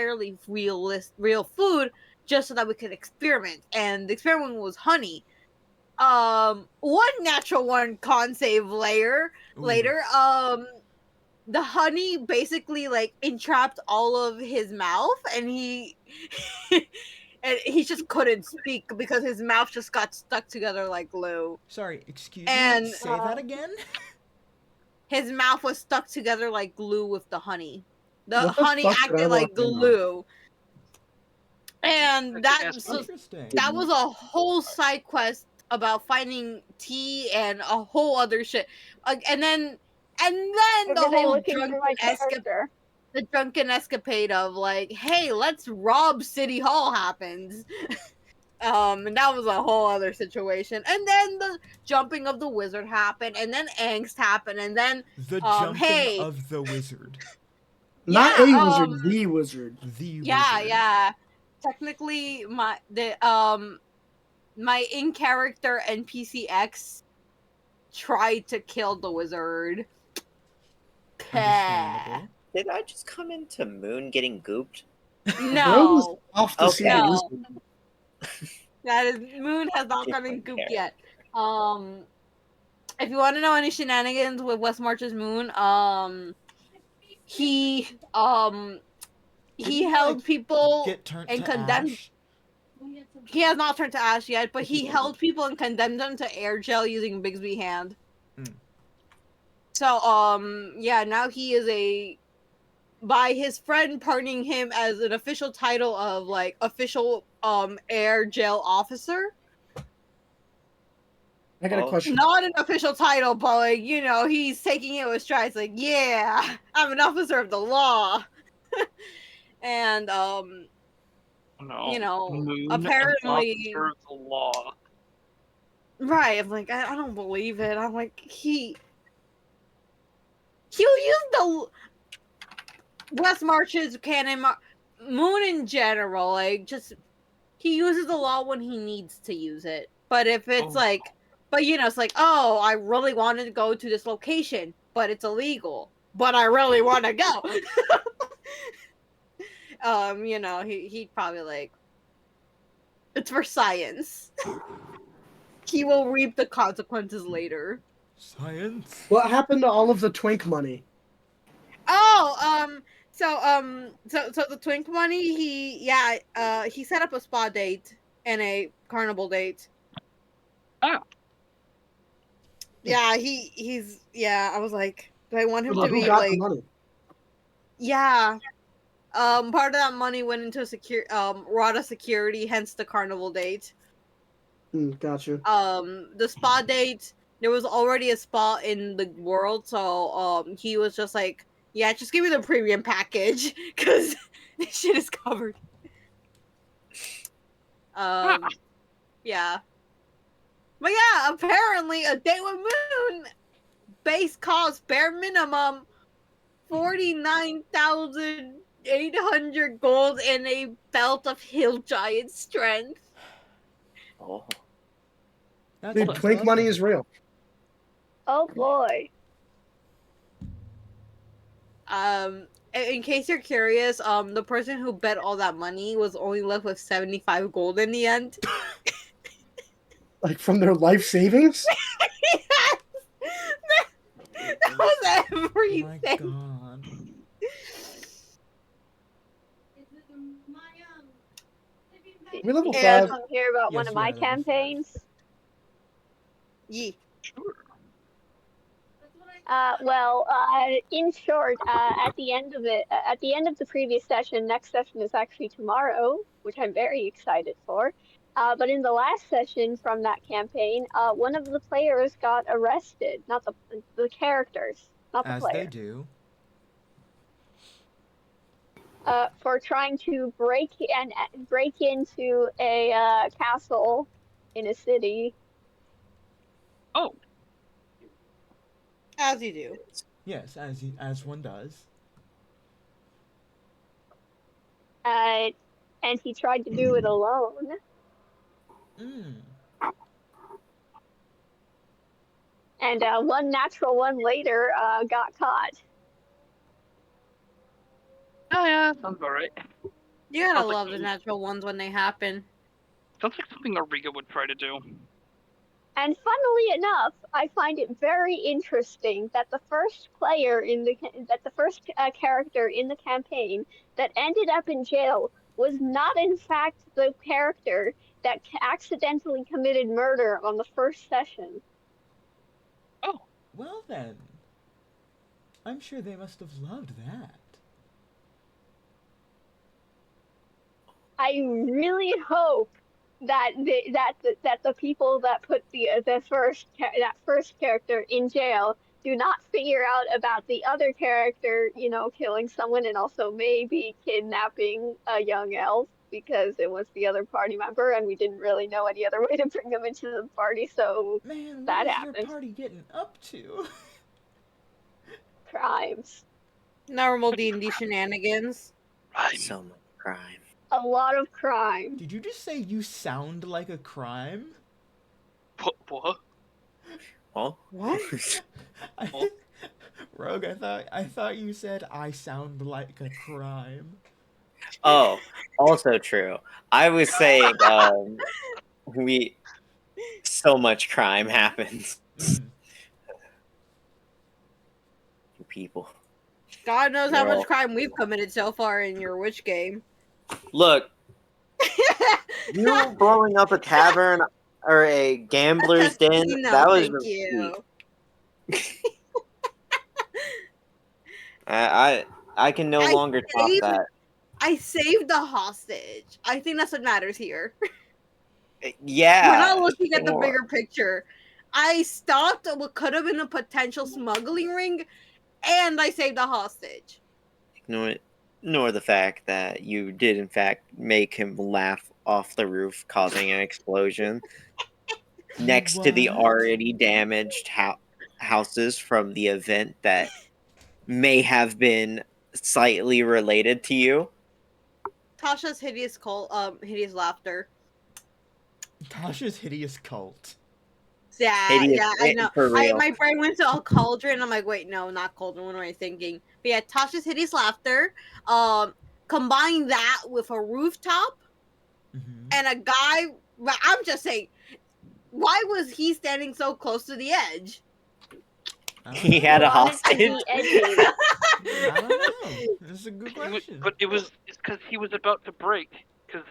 entirely real food just so that we could experiment. And the experiment was honey. One natural one con save later, the honey basically like entrapped all of his mouth, and he and he just couldn't speak because his mouth just got stuck together like glue. Sorry, excuse And, me. Say that again. His mouth was stuck together like glue with the honey. The What the honey fuck did I acted like walk in on? glue. And that Interesting. that was a whole side quest about finding tea and a whole other shit. And then the whole drunken escapade of like, hey, let's rob City Hall happens. And that was a whole other situation. And then the jumping of the wizard happened, and then angst happened, and then the jumping of the wizard. Not a wizard, the wizard. The wizard. Yeah. Technically, my in character NPC X tried to kill the wizard. Did I just come into Moon getting gooped? No. Off the scene. No. That is, Moon has not gotten gooped yet. If you want to know any shenanigans with West March's Moon, he held people and condemned. He has not turned to ash yet, but he held people and condemned them to air gel using Bigsby hand. So yeah, now he is by his friend pardoning him as an official title of like official air gel officer. I got a question. Not an official title, but like, you know, he's taking it with strides. Like, yeah, I'm an officer of the law. And you know, Moon, apparently officer of the law. Right, I'm like, I don't believe it. I'm like, he'll use the West March's canon, Moon in general, like, just, he uses the law when he needs to use it. But if it's like, but you know, it's like, oh, I really wanted to go to this location, but it's illegal. But I really want to go. You know, he'd probably like, it's for science. He will reap the consequences later. Science. What happened to all of the twink money? Oh, so the twink money, he set up a spa date and a carnival date. Oh. Yeah, he's I was like, do I want him to be Who got like the money? Yeah. Part of that money went into RADA security, hence the carnival date. Gotcha. The spa date, there was already a spa in the world, so he was just like, yeah, just give me the premium package, because this shit is covered. Yeah. But yeah, apparently a date with Moon base cost bare minimum 49,800 gold and a belt of hill giant strength. Oh. Dude, twink money is real. Oh boy. In case you're curious, the person who bet all that money was only left with 75 gold in the end. Like from their life savings? Yes! That was everything. Oh my god. We level You 5. want to hear about one of my campaigns? Yeah. Well, in short, at the end of the previous session, next session is actually tomorrow, which I'm very excited for. But in the last session from that campaign, one of the players got arrested. Not the characters, not the player. As they do. For trying to break into a castle in a city. Oh. As you do. Yes, as one does. And he tried to do it alone. And one natural one later got caught. Oh yeah, sounds alright. You gotta Sounds like love the me. natural ones when they happen. Sounds like something Origa would try to do. And funnily enough, I find it very interesting that the first player in the character in the campaign that ended up in jail was not in fact the character that accidentally committed murder on the first session. Oh, Well then, I'm sure they must have loved that. I really hope that the people that put that first character in jail do not figure out about the other character, killing someone and also maybe kidnapping a young elf because it was the other party member and we didn't really know any other way to bring them into the party, so Man, that what is happened. your party getting up to? Crimes. Normal D&D shenanigans. So much crime. A lot of crime. Did you just say you sound like a crime? what? Well, What? Rogue, I thought you said I sound like a crime. oh, also true. I was saying, so much crime happens. Mm. People. God knows how Well- much crime we've committed so far in your witch game. Look, you blowing up a tavern or a gambler's den, No, that was thank you. I can no I longer top saved- that. I saved the hostage. I think that's what matters here. Yeah. We're not looking at the sure. bigger picture. I stopped what could have been a potential smuggling ring, and I saved the hostage. Ignore the fact that you did in fact make him laugh off the roof, causing an explosion next to the What? already damaged houses from the event that may have been slightly related to you. Tasha's hideous laughter. Tasha's hideous cult. Yeah, Hideous, yeah, I know. for real. My brain went to a cauldron. I'm like, wait, no, not cauldron. What am I thinking? But yeah, Tasha's hideous laughter. Combine that with a rooftop Mm-hmm. and a guy. I'm just saying, why was he standing so close to the edge? He had a Wanted to hostage. be edgy. I don't know. That's a good question. But it's because he was about to break. Because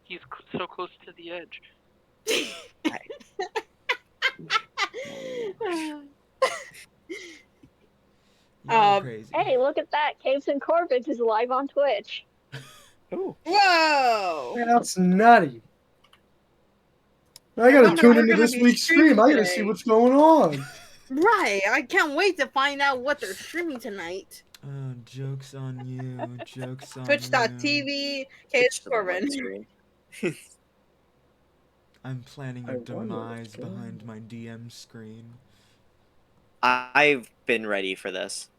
he's so close to the edge. Y'all are crazy. Hey, look at that! Caves and Corbett is live on Twitch. Ooh. Whoa! Man, that's nutty. I gotta wonder tune what we're into gonna this be week's streaming stream. I gotta today. see what's going on. Right, I can't wait to find out what they're streaming tonight. Joke's on you. Joke's on you. Twitch.tv, Caves Corbin. I'm planning I a wonder demise what's going behind my DM screen. I've been ready for this.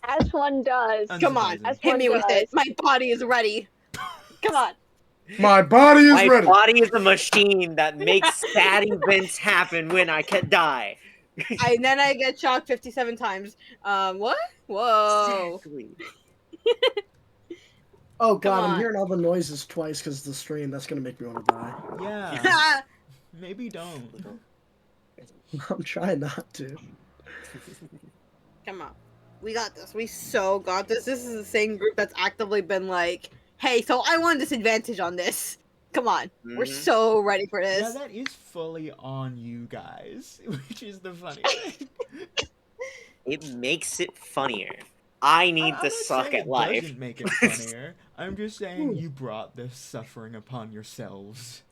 As one does. Come on, As hit one me with does. it. My body is ready. Come on. My body is My ready. body is a machine that makes sad events happen when I can die. And then I get shocked 57 times. What? Whoa. Exactly. Oh god, on. I'm hearing all the noises twice because of the stream. That's gonna make me want to die. Yeah. Maybe don't. I'm trying not to. Come on. We got this. We so got this. This is the same group that's actively been like, hey, so I want disadvantage on this. Come on. We're Mhm. so ready for Yeah, this. that is fully on you guys, which is the funny thing. It makes it funnier. I need I'm to not suck saying at it life. doesn't make it funnier. I'm just saying you brought this suffering upon yourselves.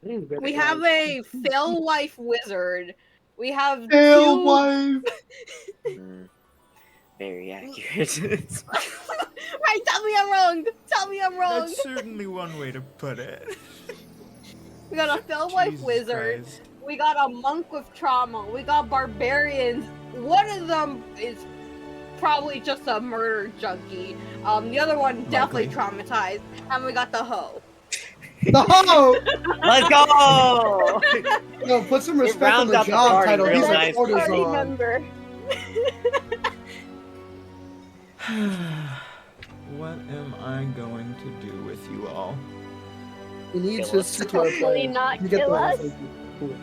We have a fail wife wizard. We have Hail two... wife! Mm, very accurate. Right, tell me I'm wrong. Tell me I'm wrong. That's certainly one way to put it. We got a fail wife Jesus wizard. Christ. We got a monk with trauma. We got barbarians. One of them is probably just a murder junkie. The other one definitely Likely. traumatized. And we got the hoe. The hoe! Let's go! Yo, put some It respect on rounds the out the job party title. real He's a nice. quarters Party on. member. what am I going to do with you all? We need Kill to us. stick to our Hopefully plan. not You get kill the us. reference. Cool.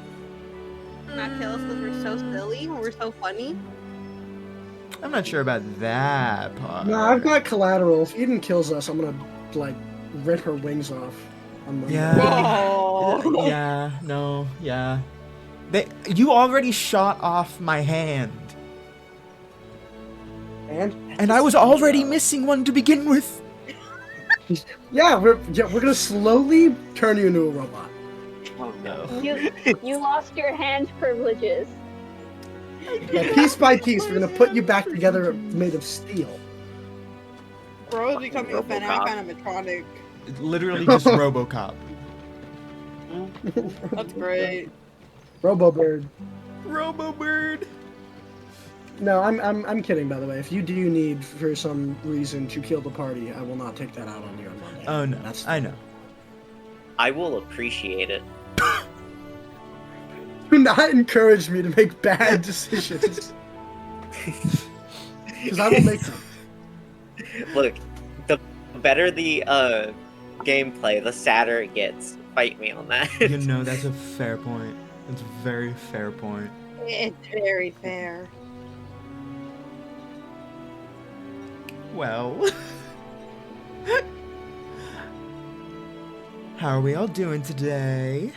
Not kill us because we're so silly. We're so funny. I'm not sure about that part. No, I've got collateral. If Eden kills us, I'm gonna like rip her wings off. On Monday. Yeah. Whoa. Yeah, no, yeah. You already shot off my hand. And I was already missing one to begin with. Yeah, we're gonna slowly turn you into a robot. Oh no. You lost your hand privileges. Yeah, piece by piece, we're gonna put you back together made of steel. Bro is becoming a RoboCop. animatronic. Literally just RoboCop. That's great. Robo-bird. RoboBird. No, I'm kidding, by the way. If you do need, for some reason, to kill the party, I will not take that out on you on Monday. Oh no, That's I know. I will appreciate it. Do not encourage me to make bad decisions. Because I will make them. Look, the better the gameplay, the sadder it gets. Fight me on that. You know, that's a fair point. That's a very fair point. It's very fair. Well. How are we all doing today?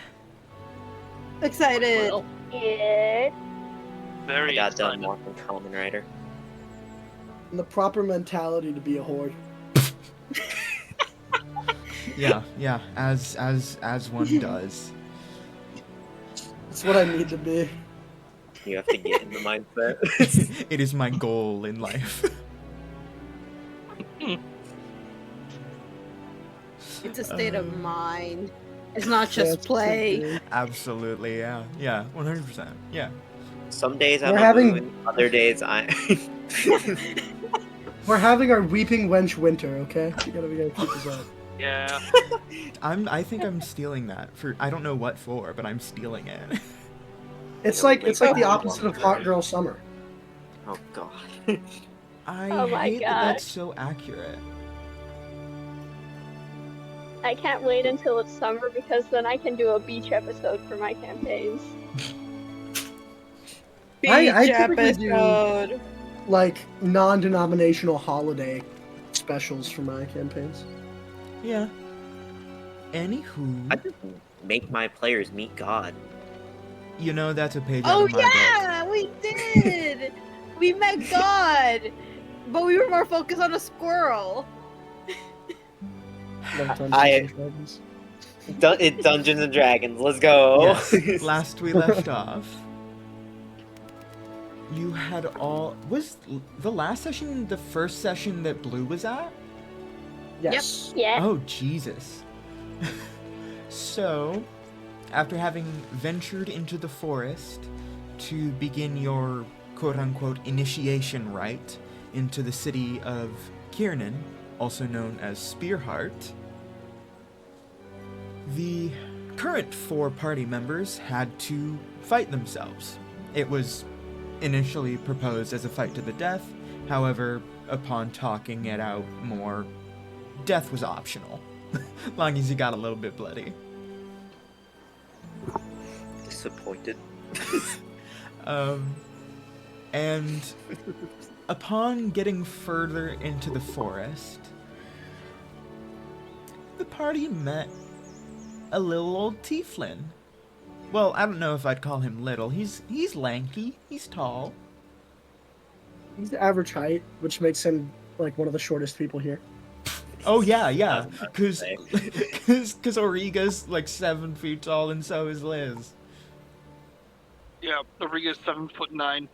Excited. Well, It. I very got done excited. walking Common Rider. And the proper mentality to be a horde. Yeah, as one does. That's what I need to be. You have to get in the mindset. It is my goal in life. It's a state of mind. It's not just That's play. true. Absolutely, yeah. Yeah, 100%. Yeah. Some days I'm We're a having- moon, other days I. We're having our weeping wench winter, okay? We gotta keep this up. Yeah. I think I'm stealing that for I don't know what for, but I'm stealing it. It's like the opposite of hot girl summer. Oh god. I Oh my hate that God. that's so accurate. I can't wait until it's summer because then I can do a beach episode for my campaigns. I Beach typically do- episode. Like non-denominational holiday specials for my campaigns. Yeah. Anywho, I just make my players meet God. you know that's a page out Oh of my book. yeah, we did. We met God, but we were more focused on a squirrel. Like Dungeons I- and Dragons. It's Dungeons and Dragons. Let's go. Yes. Last we left off, you had all was the last session the first session that Blue was at? Yes. Yeah. Oh Jesus. So, after having ventured into the forest to begin your quote-unquote initiation rite into the city of Kiernan, also known as Spearheart, the current 4 party members had to fight themselves. It was initially proposed as a fight to the death, however, upon talking it out more, death was optional, long as you got a little bit bloody. Disappointed. And upon getting further into the forest, the party met a little old tiefling. Well, I don't know if I'd call him little. He's lanky. He's tall. He's the average height, which makes him like one of the shortest people here. Oh yeah, yeah. I was about to Cause say. Origa's like 7 feet tall, and so is Liz. Yeah, Origa's 7'9".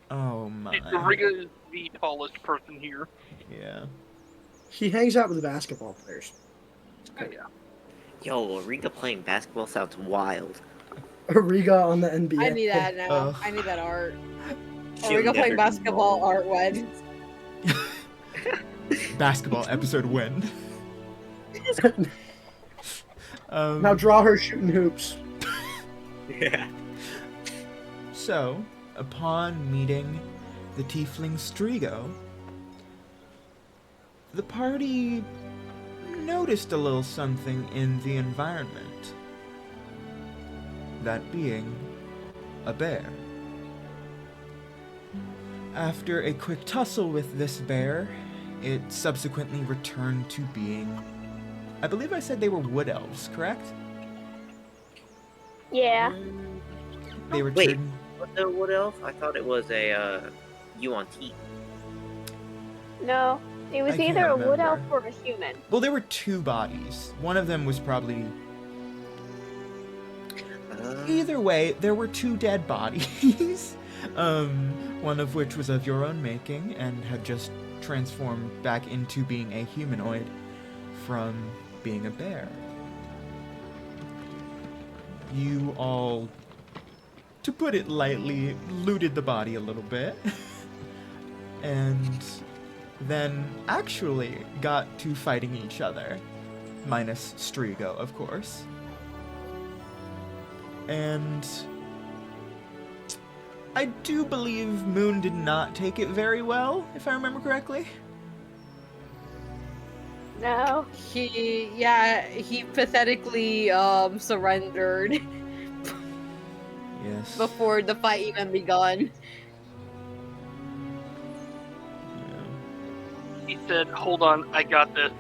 Oh my. Origa is the tallest person here. Yeah. He hangs out with the basketball players. Oh, yeah. Yo, Origa playing basketball sounds wild. Origa on the NBA. I need that now. Ugh. I need that art. She'll Are we gonna play never do basketball Gnoll. art when? Basketball episode when? Now draw her shooting hoops. Yeah. So, upon meeting the tiefling Strigo, the party noticed a little something in the environment. That being a bear. After a quick tussle with this bear, it subsequently returned to being... I believe I said they were wood elves, correct? Yeah. They Wait, returned... what the wood elf? I thought it was a UNT. No. It was I can't either a wood elf remember. or a human. Well, there were two bodies. One of them was probably... Either way, there were two dead bodies. One of which was of your own making and had just transformed back into being a humanoid from being a bear. You all, to put it lightly, looted the body a little bit. And then actually got to fighting each other. Minus Strigo, of course. And I do believe Moon did not take it very well, if I remember correctly. No. He pathetically surrendered Yes. before the fight even begun. Yeah. He said, "Hold on, I got this."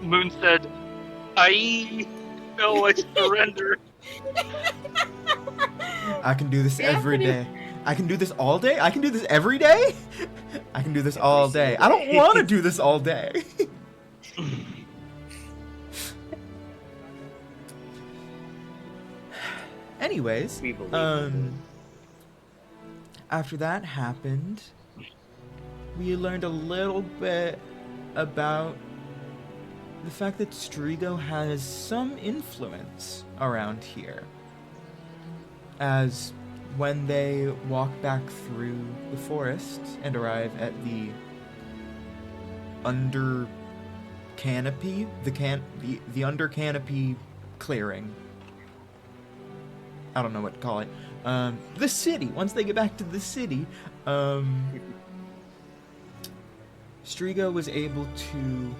Moon said, "I surrender." I can do this every Anthony- day. I can do this all day? I can do this every day? I can do this all day. I don't want to do this all day. Anyways, We believe after that happened, we learned a little bit about the fact that Strigo has some influence around here. As when they walk back through the forest and arrive at the under canopy, the under canopy clearing. I don't know what to call it. The city. Once they get back to the city, Strigo was able to,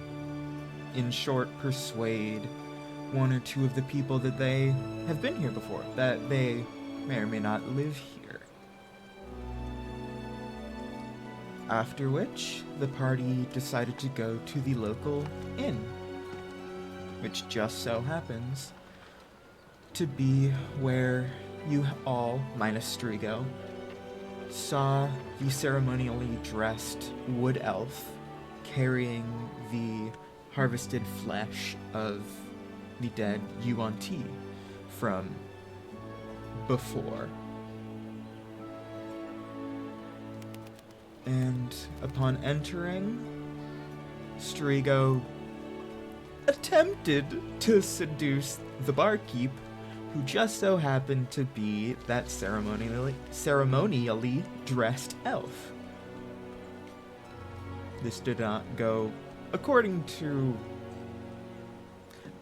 in short, persuade one or two of the people that they have been here before, that they may or may not live here. After which, the party decided to go to the local inn, which just so happens to be where you all, minus Strigo, saw the ceremonially dressed wood elf carrying the harvested flesh of the dead UNT from before. And upon entering, Strigo attempted to seduce the barkeep, who just so happened to be that ceremonially dressed elf. This did not go according to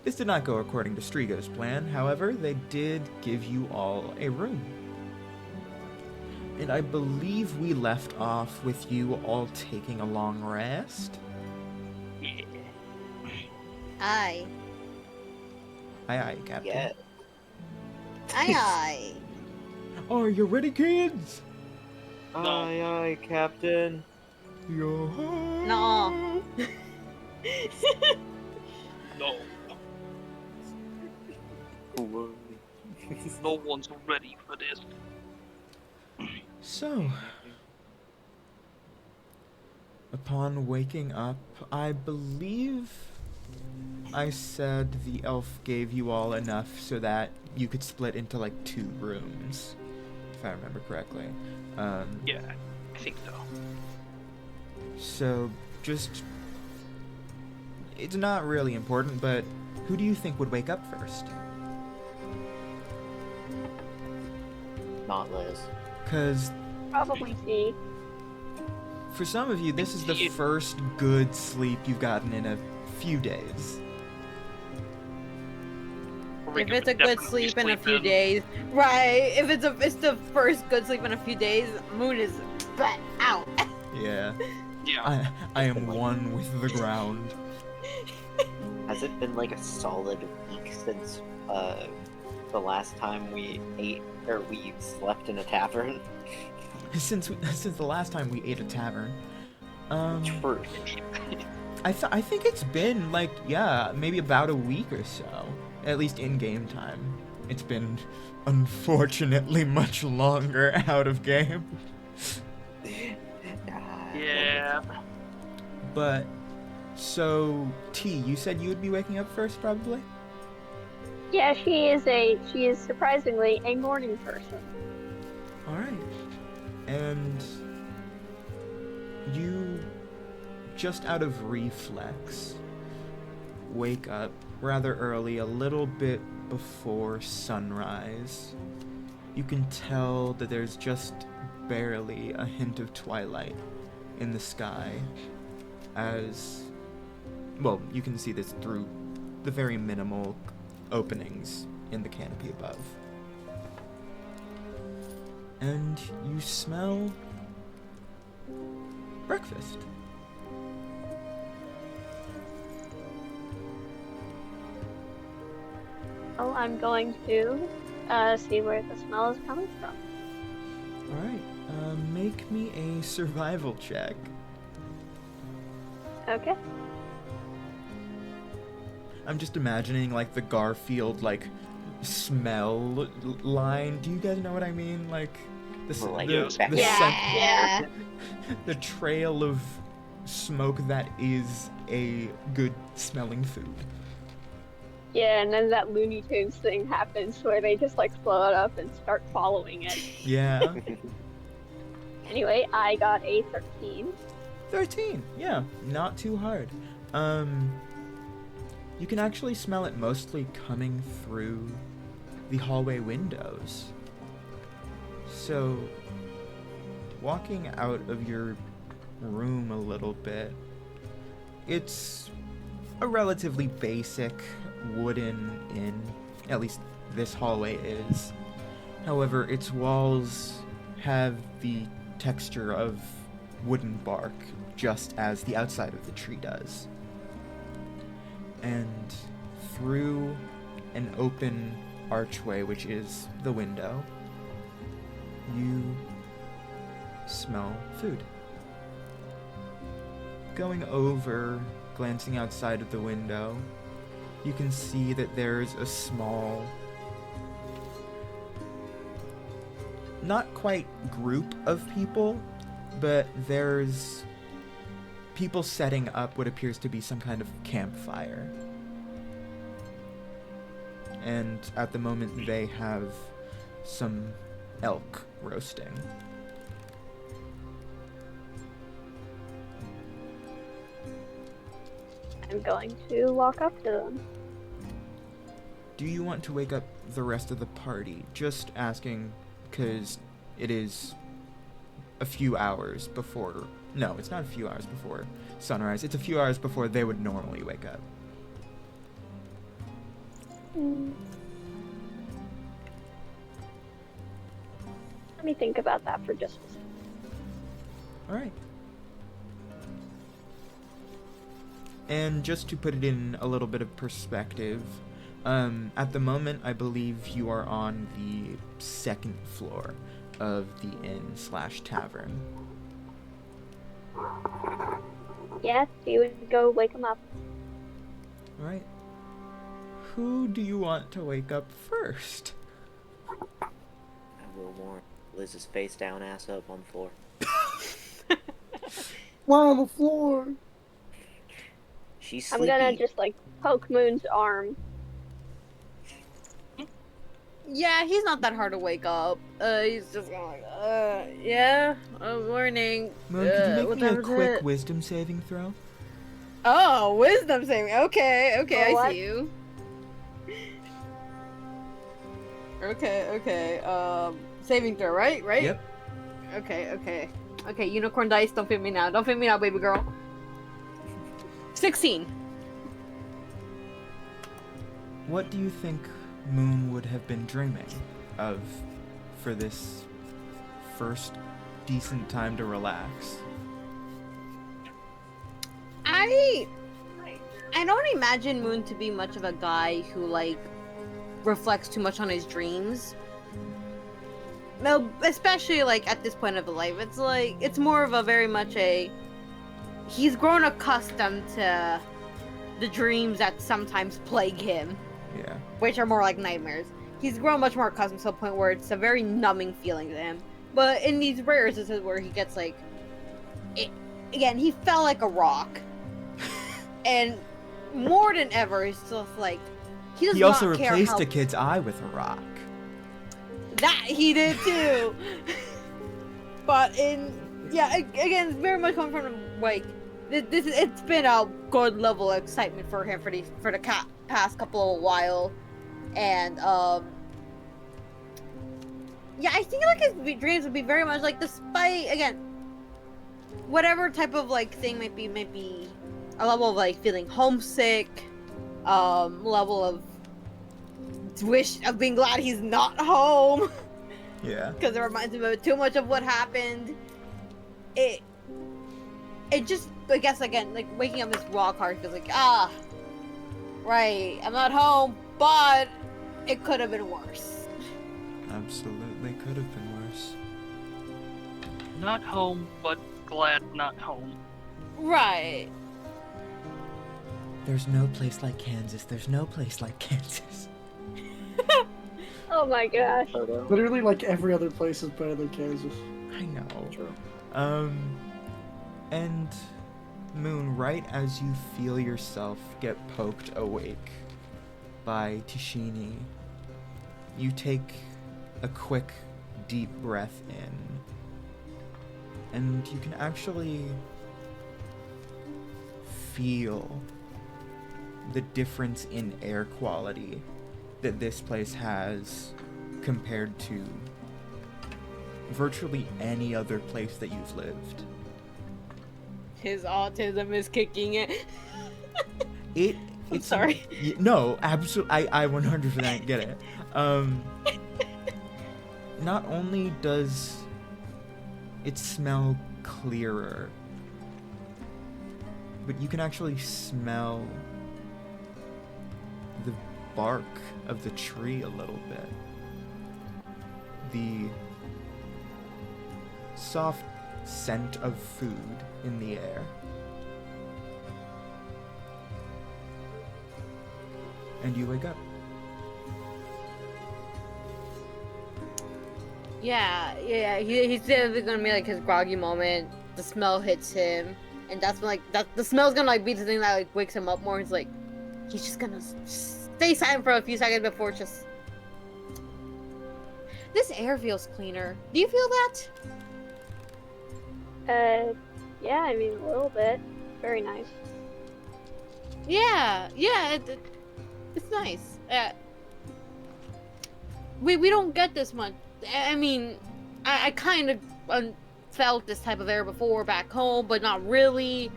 Strigo's plan. However, they did give you all a room. And I believe we left off with you all taking a long rest. Aye. Aye, Captain. Yeah. Aye. Are you ready, kids? Aye, aye, Captain. Yo. No. No, no one's ready for this. So, upon waking up, I believe I said the elf gave you all enough so that you could split into like 2 rooms, if I remember correctly. Yeah, I think so. So, it's not really important, but who do you think would wake up first? Not Liz. Because Probably C. for some of you, this is the first good sleep you've gotten in a few days. If it's a good sleep in a few days, right? If it's the first good sleep in a few days, Moon is out. Yeah. Yeah. I am one with the ground. Has it been like a solid week since the last time we ate or we slept in a tavern? Since the last time we ate a tavern. True. I think it's been like, yeah, maybe about a week or so. At least in game time. It's been unfortunately much longer out of game. Yeah. But so T, you said you would be waking up first probably? Yeah, she is surprisingly a morning person. Alright. And you, just out of reflex, wake up rather early, a little bit before sunrise. You can tell that there's just barely a hint of twilight in the sky as, well, you can see this through the very minimal openings in the canopy above. And you smell breakfast. Oh, I'm going to see where the smell is coming from. Alright, make me a survival check. Okay. I'm just imagining, like, the Garfield, like, smell line. Do you guys know what I mean? Like, the Yeah. the trail of smoke that is a good smelling food. Yeah, and then that Looney Tunes thing happens where they just like slow it up and start following it. Yeah. Anyway, I got a 13. 13, yeah, not too hard. You can actually smell it mostly coming through the hallway windows. So, walking out of your room a little bit, it's a relatively basic wooden inn, at least this hallway is. However, its walls have the texture of wooden bark, just as the outside of the tree does. And through an open archway, which is the window, you smell food. Going over, glancing outside of the window, you can see that there's a small, not quite group of people, but there's people setting up what appears to be some kind of campfire. And at the moment they have some elk roasting. I'm going to walk up to them. Do you want to wake up the rest of the party? Just asking, because it is a few hours before... No, it's not a few hours before sunrise. It's a few hours before they would normally wake up. Let me think about that for just a second. Alright. And just to put it in a little bit of perspective, at the moment, I believe you are on the second floor of the inn/tavern. Yeah, so you would go wake them up. Alright. Who do you want to wake up first? I will warn Liz's face down, ass up on the floor. Why on the floor? She's I'm sleepy. gonna just like poke Moon's arm. Yeah, he's not that hard to wake up. He's just going like, yeah, morning. Moon, could you make what me a time is quick it? wisdom saving throw? Oh, wisdom saving. Okay, For I what? see you. Okay. Saving throw, right? Yep. Okay, unicorn dice, don't fit me now. Don't fit me now, baby girl. 16. What do you think Moon would have been dreaming of for this first decent time to relax? I don't imagine Moon to be much of a guy who like reflects too much on his dreams. No, especially like at this point of his life, it's more of a very much a he's grown accustomed to the dreams that sometimes plague him. Yeah. Which are more like nightmares. He's grown much more accustomed to the point where it's a very numbing feeling to him. But in these rare instances where he gets like again, he fell like a rock. And more than ever, he's just like he does He also not care replaced how... a kid's eye with a rock. That he did too. But again, it's very much coming from like it's been a good level of excitement for him for the past couple of while, and yeah, I think like his dreams would be very much like, despite again whatever type of like thing might be a level of like feeling homesick, level of wish of being glad he's not home. Yeah. Because it reminds him of too much of what happened. It just, I guess, again, like waking up this rock hard feels like, right, I'm not home, but it could have been worse. Absolutely could have been worse. Not home, but glad not home. Right. There's no place like Kansas. There's no place like Kansas. Oh my gosh. Literally, like every other place is better than Kansas. I know. True. And Moon, right as you feel yourself get poked awake by Teashini, you take a quick, deep breath in, and you can actually feel the difference in air quality that this place has compared to virtually any other place that you've lived. His autism is kicking it. I'm sorry. No, absolutely. I 100% get it. Not only does it smell clearer, but you can actually smell the bark of the tree a little bit. The soft scent of food in the air. And you wake up. Yeah, he's definitely gonna be like his groggy moment. The smell hits him, and that's when the smell's gonna like be the thing that like wakes him up more. He's like, he's just gonna stay silent for a few seconds before just. This air feels cleaner. Do you feel that? Yeah, I mean, a little bit. Very nice. Yeah, it's nice. We don't get this much. I mean, I kind of felt this type of air before back home, but not really.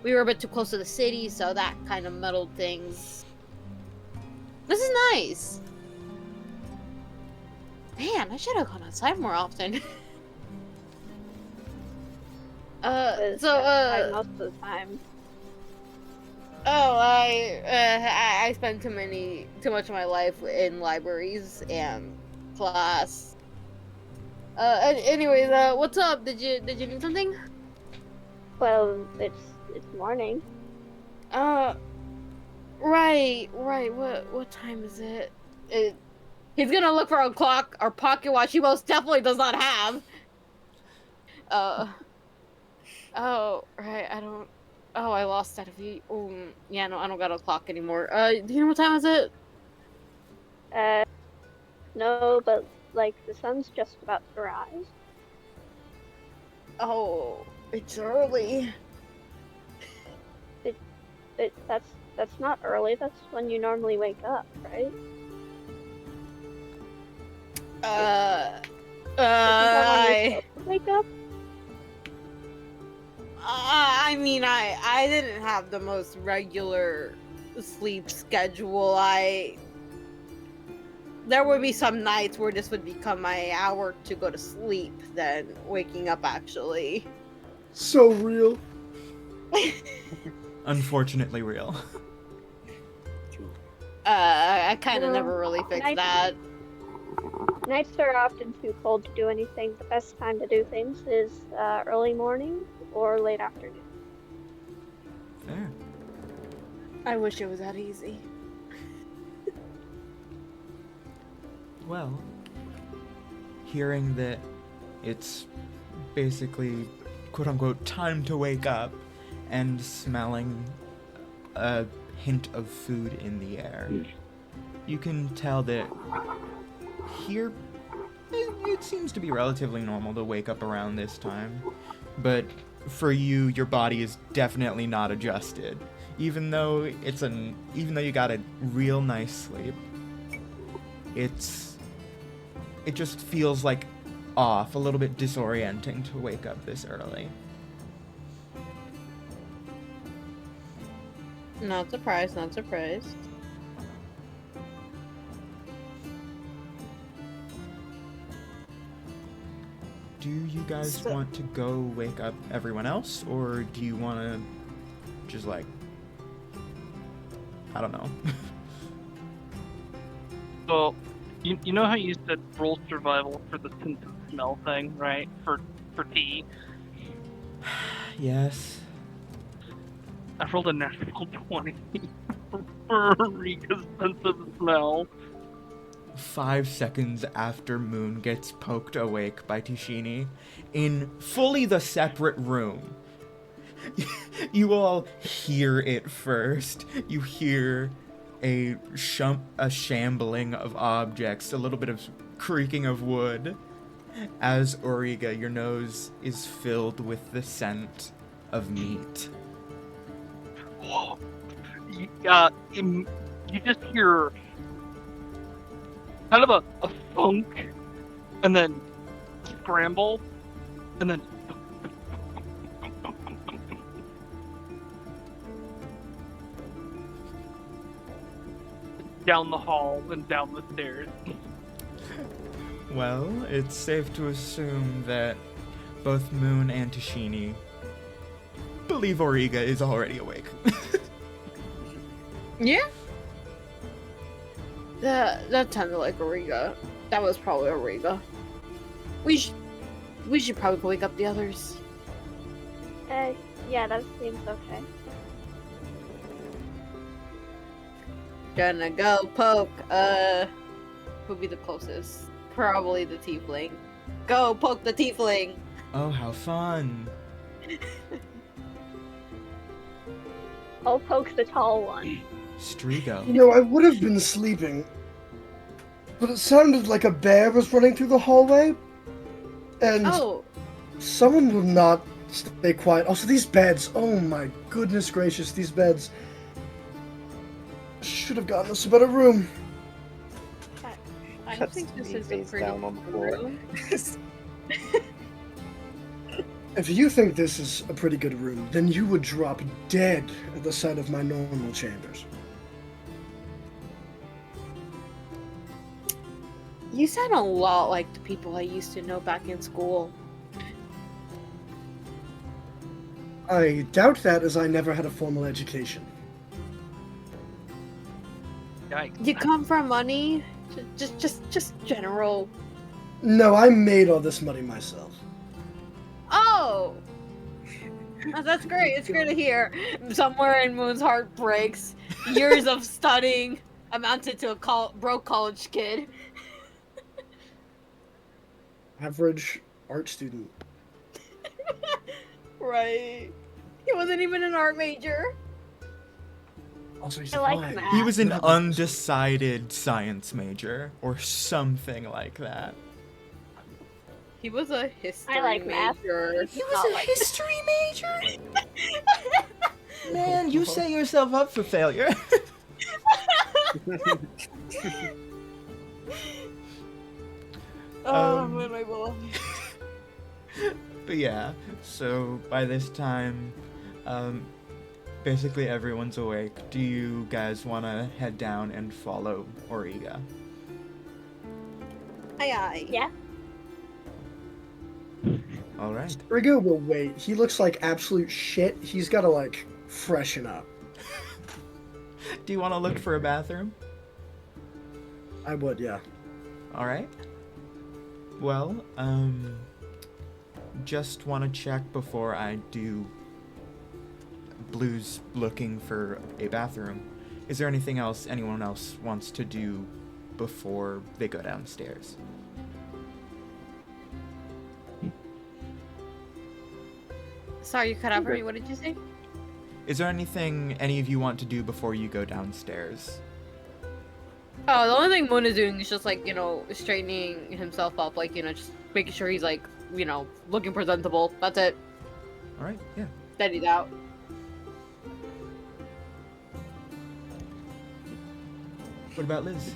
We were a bit too close to the city, so that kind of muddled things. This is nice. Man, I should have gone outside more often. Most of the time. Oh, I spend too much of my life in libraries and class. Anyways, what's up? Did you need something? Well, it's morning. Right. What time is it? He's gonna look for a clock or pocket watch. He most definitely does not have. Oh, right. I lost that. Yeah, no, I don't got a clock anymore. Do you know what time is it? No, but like the sun's just about to rise. Oh, it's early. That's not early. That's when you normally wake up, right? Wake up? I mean, I didn't have the most regular sleep schedule. There would be some nights where this would become my hour to go to sleep than waking up, actually. So real. unfortunately real. I kind of No, never really fixed nights- that. Nights are often too cold to do anything. The best time to do things is early morning or late afternoon. Fair. I wish it was that easy. Well, hearing that it's basically, quote-unquote, time to wake up, and smelling a hint of food in the air, you can tell that here, it seems to be relatively normal to wake up around this time, but for you, your body is definitely not adjusted. Even though you got a real nice sleep, it just feels like off, a little bit disorienting to wake up this early. Not surprised, not surprised. Do you guys want to go wake up everyone else, or do you want to just, like, I don't know. So, you know how you said roll survival for the sense of smell thing, right? For tea. Yes. I rolled a natural 20 for Origa's sense of smell. 5 seconds after Moon gets poked awake by Teashini, in fully the separate room, you all hear it first. You hear a shambling of objects, a little bit of creaking of wood, as Origa, your nose is filled with the scent of meat. Whoa. You just hear kind of a thunk, and then scramble, and then down the hall and down the stairs. Well, it's safe to assume that both Moon and Teashini believe Origa is already awake. Yeah? That sounded like Origa. That was probably Origa. We should probably wake up the others. Yeah, that seems okay. Gonna go poke, who'd be the closest? Probably the Tiefling. Go poke the Tiefling! Oh, how fun. I'll poke the tall one. Strigo. You know, I would have been sleeping, but it sounded like a bear was running through the hallway, and Oh, someone will not stay quiet. Also, these beds, oh my goodness gracious, these beds should have gotten us a better room. I Cuts think this me is a face pretty down on the floor. room. If you think this is a pretty good room, then you would drop dead at the sight of my normal chambers. You sound a lot like the people I used to know back in school. I doubt that, as I never had a formal education. Yikes. You come from money? Just general. No, I made all this money myself. Oh! Oh, that's great. It's great to hear. Somewhere in Moon's heart breaks. Years of studying amounted to a broke college kid. Average art student. Right. He wasn't even an art major. Also, he's I like fine. math. He was an undecided science major, or something like that. He was a history I like math. major. He was a history major? Man, you set yourself up for failure. Oh, man, I will. But yeah, so by this time, basically everyone's awake. Do you guys want to head down and follow Origa? Aye, aye. Yeah. All right. Strigo will wait. He looks like absolute shit. He's got to, like, freshen up. Do you want to look for a bathroom? I would, yeah. All right. Well, just want to check before I do. Blue's looking for a bathroom. Is there anything else anyone else wants to do before they go downstairs? Sorry, you cut out for me. What did you say? Is there anything any of you want to do before you go downstairs? Oh, the only thing Moon is doing is just like, straightening himself up, like, just making sure he's like, looking presentable. That's it. All right, yeah. Steadied out. What about Liz?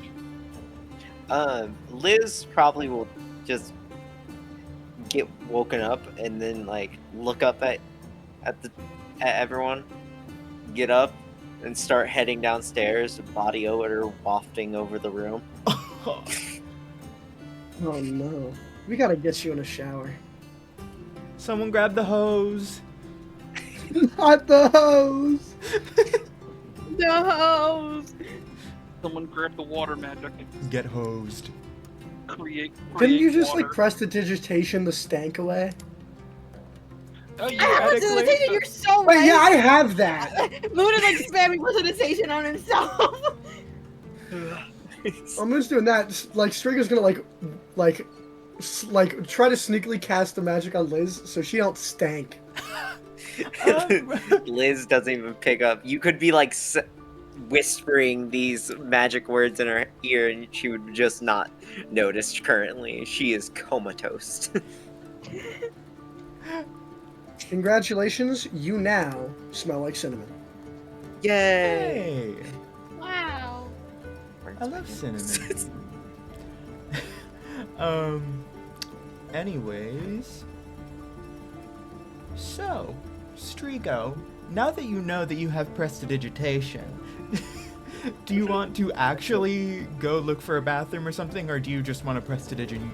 Liz probably will just get woken up and then like look up at everyone, get up, and start heading downstairs, body odor wafting over the room. Oh no. We gotta get you in a shower. Someone grab the hose. Not the hose! The hose! Someone grab the water magic and Get hosed. create Couldn't you just water. like prestidigitation the stank away? Oh, I have prestidigitation, you're so right! Wait, yeah, I have that! Moon is like spamming prestidigitation on himself! I'm just doing that. Like, Strigo's gonna like try to sneakily cast the magic on Liz so she don't stank. Liz doesn't even pick up. You could be like whispering these magic words in her ear and she would just not notice currently. She is comatose. Congratulations, you now smell like cinnamon. Yay! Wow. I love cinnamon. Anyways. So, Strigo, now that you know that you have prestidigitation, do you want to actually go look for a bathroom or something, or do you just want to prestidigitation?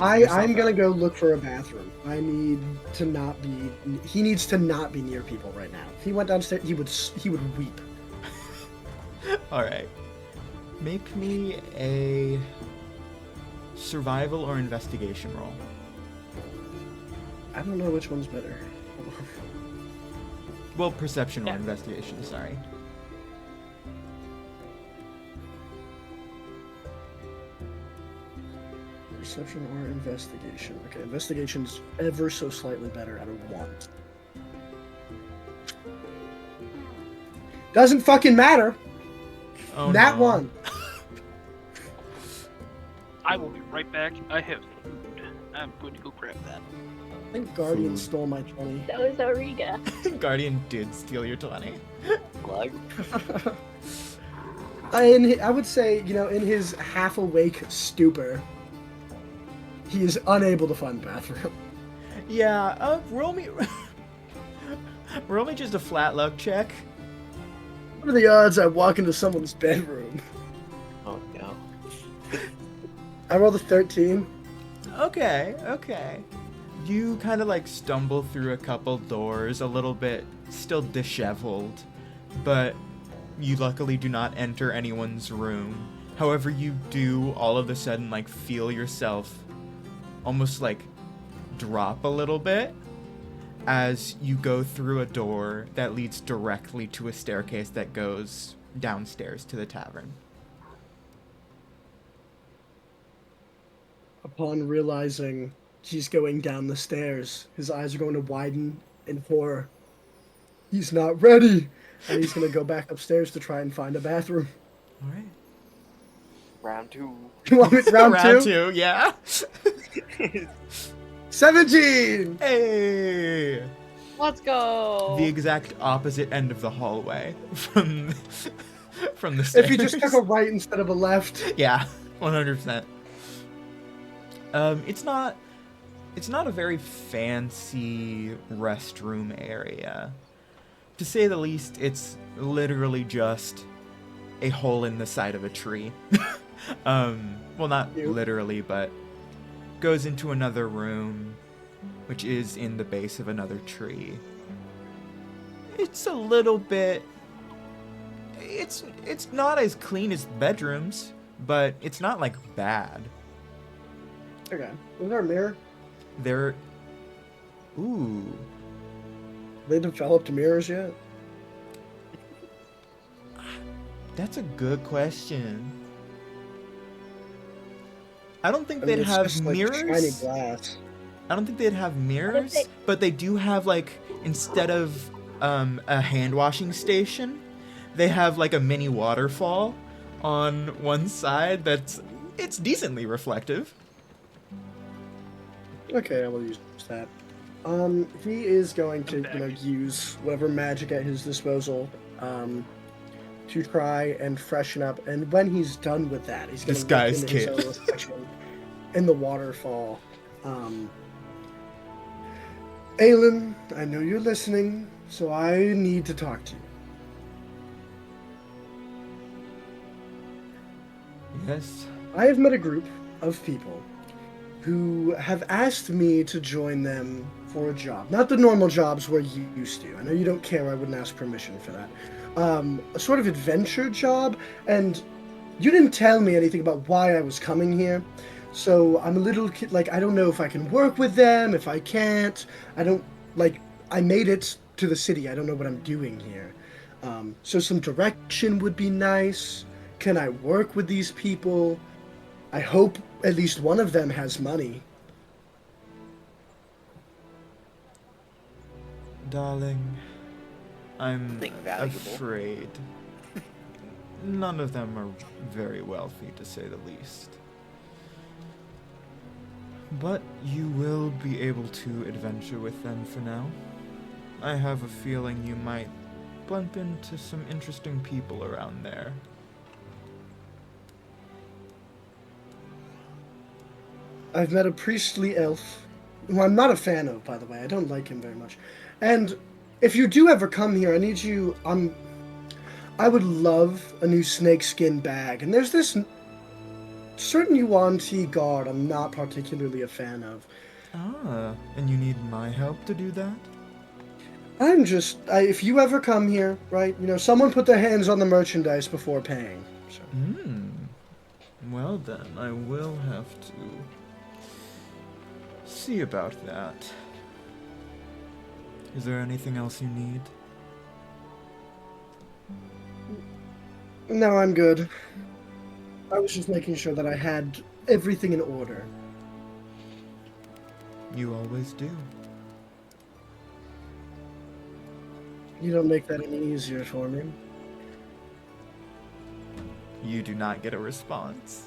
I'm gonna go look for a bathroom. I need to not be. He needs to not be near people right now. If he went downstairs, he would weep. All right. Make me a survival or investigation roll. I don't know which one's better. Well, perception or investigation, sorry. Perception or investigation. Okay, investigation's ever so slightly better at a 1. Doesn't fucking matter. Oh, That no. one. I will be right back. I have food. I'm going to go grab that. I think Guardian Food. stole my 20. So is Origa. Guardian did steal your 20. Plug. I would say, in his half-awake stupor, he is unable to find the bathroom. Yeah, roll me just a flat luck check. What are the odds I walk into someone's bedroom? Oh no. I rolled a 13. Okay. You kind of like stumble through a couple doors, a little bit still disheveled, but you luckily do not enter anyone's room. However, you do all of a sudden like feel yourself almost like drop a little bit as you go through a door that leads directly to a staircase that goes downstairs to the tavern. Upon realizing he's going down the stairs, his eyes are going to widen in horror. He's not ready! And he's going to go back upstairs to try and find a bathroom. All right. Round 2. You want me round Round two? 2, yeah. 17! Hey! Let's go. The exact opposite end of the hallway from the stairs. If he just took a right instead of a left. Yeah, 100%. It's not a very fancy restroom area. To say the least, it's literally just a hole in the side of a tree. Well, not literally, but goes into another room, which is in the base of another tree. It's a little bit... It's not as clean as bedrooms, but it's not, like, bad. Okay. Was there a mirror? There... Ooh. They developed mirrors yet? That's a good question. I don't think I mean, they'd it's have just, like, mirrors. shiny glass. I don't think they'd have mirrors, but they do have, like, instead of a hand washing station, they have, like, a mini waterfall on one side it's decently reflective. Okay, I will use that. He is going to, use whatever magic at his disposal, to try and freshen up. And when he's done with that, he's going to Disguised look into his kid. own reflection in the waterfall. Aelin, I know you're listening, so I need to talk to you. Yes. I have met a group of people who have asked me to join them for a job. Not the normal jobs we're used to. I know you don't care, I wouldn't ask permission for that. A sort of adventure job, and you didn't tell me anything about why I was coming here. So I'm a little, I don't know if I can work with them, if I can't. I made it to the city. I don't know what I'm doing here. So some direction would be nice. Can I work with these people? I hope at least one of them has money. Darling, I'm Something valuable. afraid none of them are very wealthy, to say the least. But you will be able to adventure with them for now. I have a feeling you might bump into some interesting people around there. I've met a priestly elf, who I'm not a fan of, by the way. I don't like him very much. And if you do ever come here, I need you... I would love a new snakeskin bag. And there's this certain Yuan-Ti guard I'm not particularly a fan of. Ah, and you need my help to do that? If you ever come here, right, someone put their hands on the merchandise before paying. So. Well then, I will have to see about that. Is there anything else you need? No, I'm good. I was just making sure that I had everything in order. You always do. You don't make that any easier for me. You do not get a response.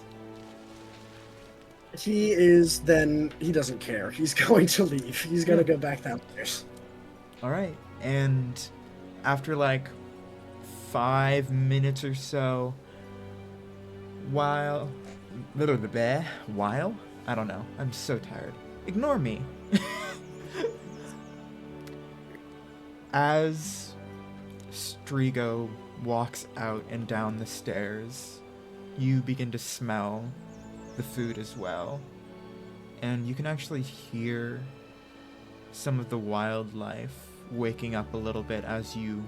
He doesn't care. He's going to leave. He's going to go back downstairs. Alright, and after like 5 minutes or so, while? I don't know. I'm so tired. Ignore me. As Strigo walks out and down the stairs, you begin to smell the food as well. And you can actually hear some of the wildlife waking up a little bit as you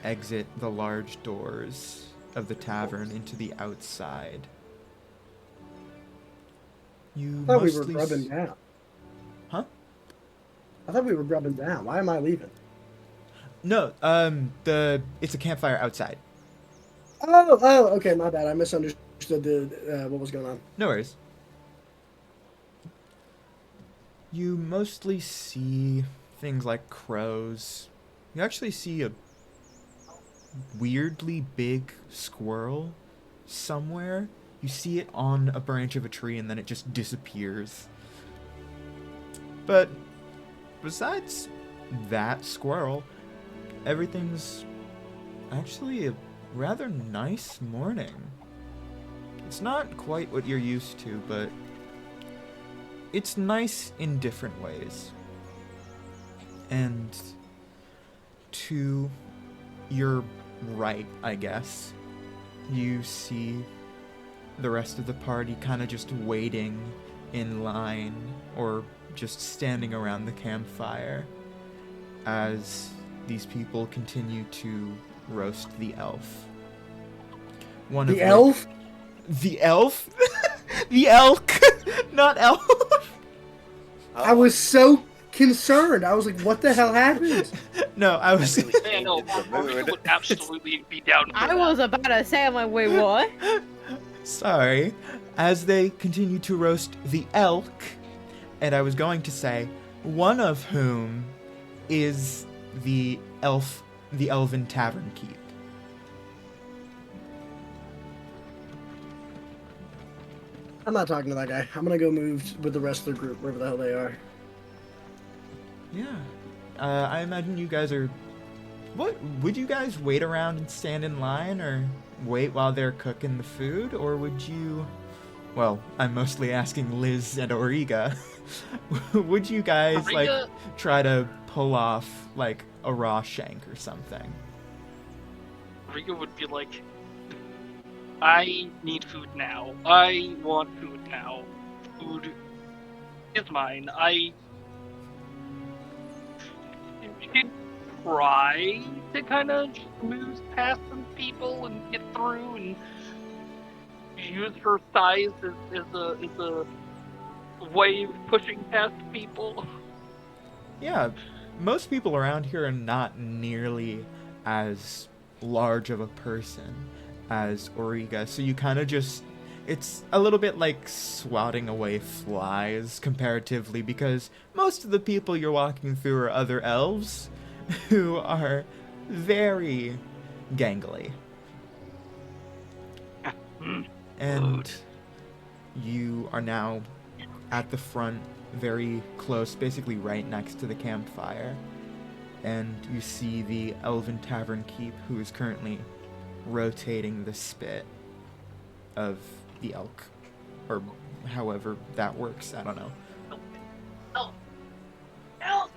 exit the large doors of the tavern into the outside. You I thought we were mostly grubbing down. Huh? I thought we were grubbing down. Why am I leaving? No, it's a campfire outside. Oh, okay, my bad. I misunderstood what was going on. No worries. You mostly see things like crows. You actually see a weirdly big squirrel somewhere. You see it on a branch of a tree and then it just disappears. But besides that squirrel, everything's actually a rather nice morning. It's not quite what you're used to, but it's nice in different ways. And to your right, I guess, you see the rest of the party kind of just waiting in line or just standing around the campfire as these people continue to roast the elf. The elf? The elf? The elk! Not elf! I was so concerned. I was like, what the hell happened? No, I was... Yeah, no, Origa would absolutely be down for I that. was about to say, I'm like, wait, what? Sorry. As they continue to roast the elk, and I was going to say, one of whom is the elven tavern keep. I'm not talking to that guy. I'm gonna go move with the rest of the group, wherever the hell they are. Yeah. I imagine you guys are... What? Would you guys wait around and stand in line, or wait while they're cooking the food, or would you... Well, I'm mostly asking Liz and Origa. Would you guys, Origa- try to pull off, a raw shank or something? Origa would be like, I need food now. I want food now. Food is mine. You could try to kind of move past some people and get through and use her size as a way of pushing past people. Yeah, most people around here are not nearly as large of a person as Origa, so you kind of just... It's a little bit like swatting away flies, comparatively, because most of the people you're walking through are other elves who are very gangly. And you are now at the front, very close, basically right next to the campfire. And you see the Elven Tavern Keep, who is currently rotating the spit of the elk. Or however that works, I don't know. Elk!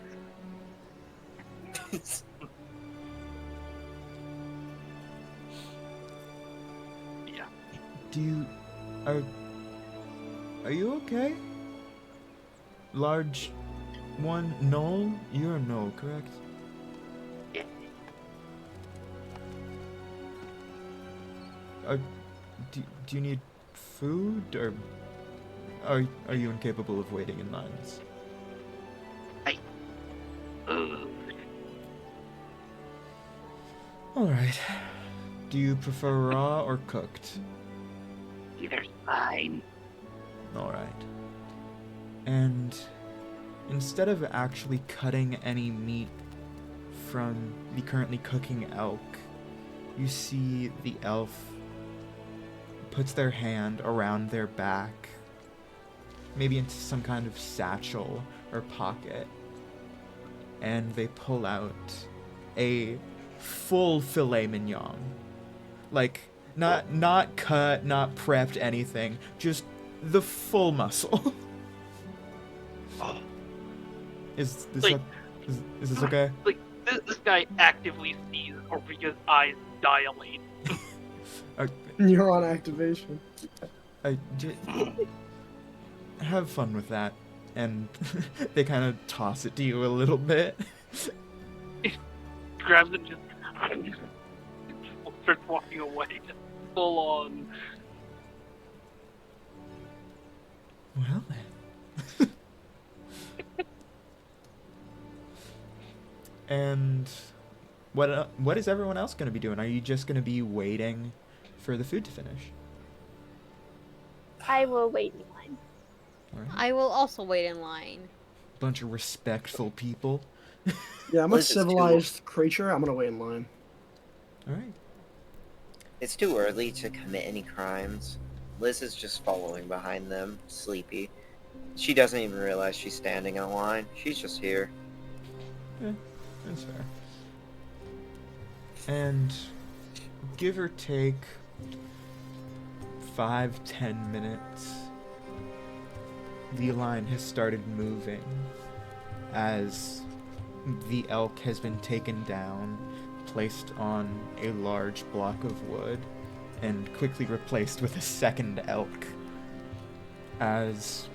Yeah. Are you okay? Large one, Gnoll? You're a Gnoll, correct? Yeah. Do you need food, or are you incapable of waiting in lines? Alright. Do you prefer raw or cooked? Either's fine. Alright. And instead of actually cutting any meat from the currently cooking elk, you see the elf puts their hand around their back, maybe into some kind of satchel or pocket, and they pull out a full filet mignon. Not cut, not prepped, anything, just the full muscle. Is this okay? This guy actively sees Origa's eyes dilate. You're on activation. Have fun with that. And they kind of toss it to you a little bit. Grabs it and just starts walking away. Just full on. Well then. And what is everyone else going to be doing? Are you just going to be waiting for the food to finish? I will wait in line. All right. I will also wait in line. Bunch of respectful people. Yeah, I'm a Liz is too- civilized creature. I'm gonna wait in line. All right. It's too early to commit any crimes. Liz is just following behind them, sleepy. She doesn't even realize she's standing in a line. She's just here. Yeah, that's fair. And give or take 5-10 minutes, the line has started moving as the elk has been taken down, placed on a large block of wood, and quickly replaced with a second elk, as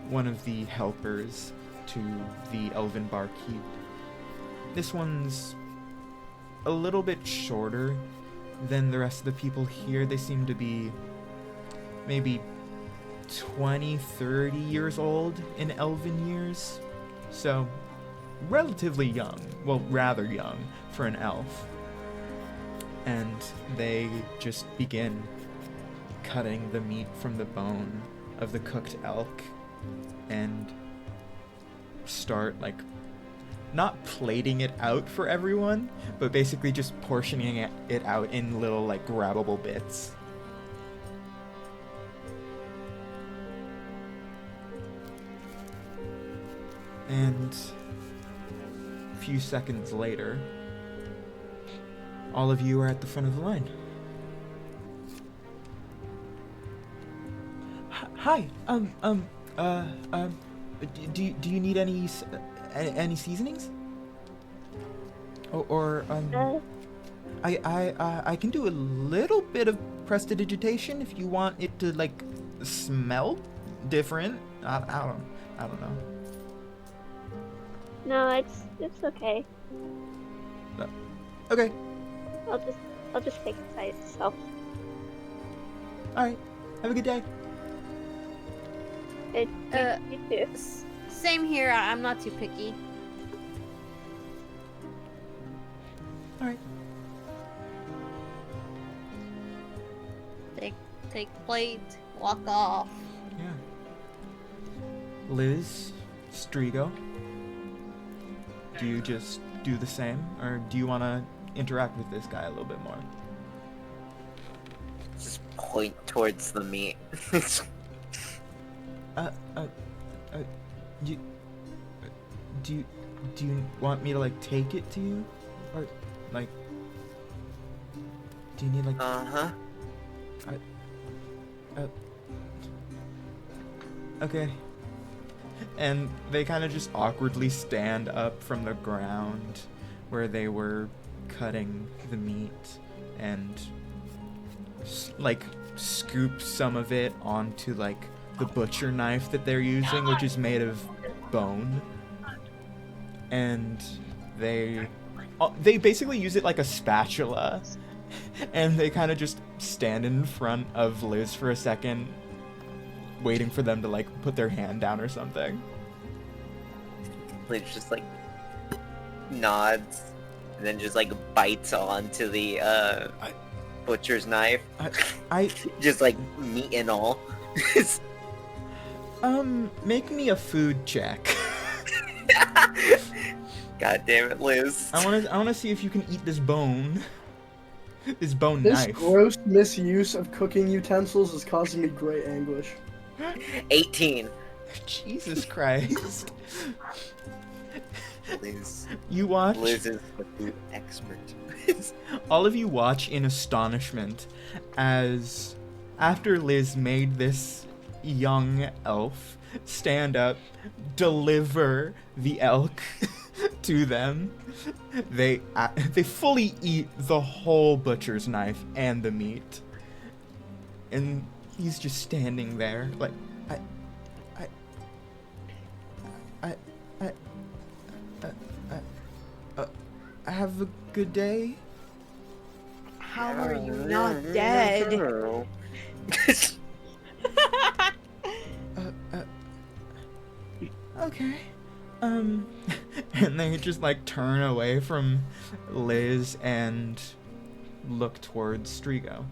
one of the helpers to the elven barkeep this one's a little bit shorter than the rest of the people here. They seem to be maybe 20, 30 years old in elven years. So, relatively young. Well, rather young for an elf. And they just begin cutting the meat from the bone of the cooked elk and start, like, not plating it out for everyone, but basically just portioning it out in little, like, grabbable bits. And a few seconds later, all of you are at the front of the line. Hi. Do you need any seasonings? I can do a little bit of prestidigitation if you want it to, like, smell different. I don't know. No, it's okay. Okay. I'll just take it by itself. All right. Have a good day. You too. Same here. I'm not too picky. All right. Take plate. Walk off. Yeah. Liz, Strigo, do you just do the same, or do you want to interact with this guy a little bit more? Just point towards the meat. Do you want me to, like, take it to you, or, like, do you need, like? Okay. And they kind of just awkwardly stand up from the ground where they were cutting the meat and, like, scoop some of it onto, like, the butcher knife that they're using, which is made of bone. And they basically use it like a spatula. And they kind of just stand in front of Liz for a second, waiting for them to, like, put their hand down or something. Liz just, like, nods and then just, like, bites onto the butcher's knife. I just, like, meat and all. Make me a food check. God damn it, Liz. I wanna see if you can eat this bone. This bone This knife. gross misuse of cooking utensils is causing me great anguish. 18. Jesus Christ. Liz. You watch. Liz is the food expert. All of you watch in astonishment as, after Liz made this young elf stand up, deliver the elk to them, they fully eat the whole butcher's knife and the meat, and he's just standing there like, have a good day. How are you not dead? Okay. And they just, like, turn away from Liz and look towards Strigo.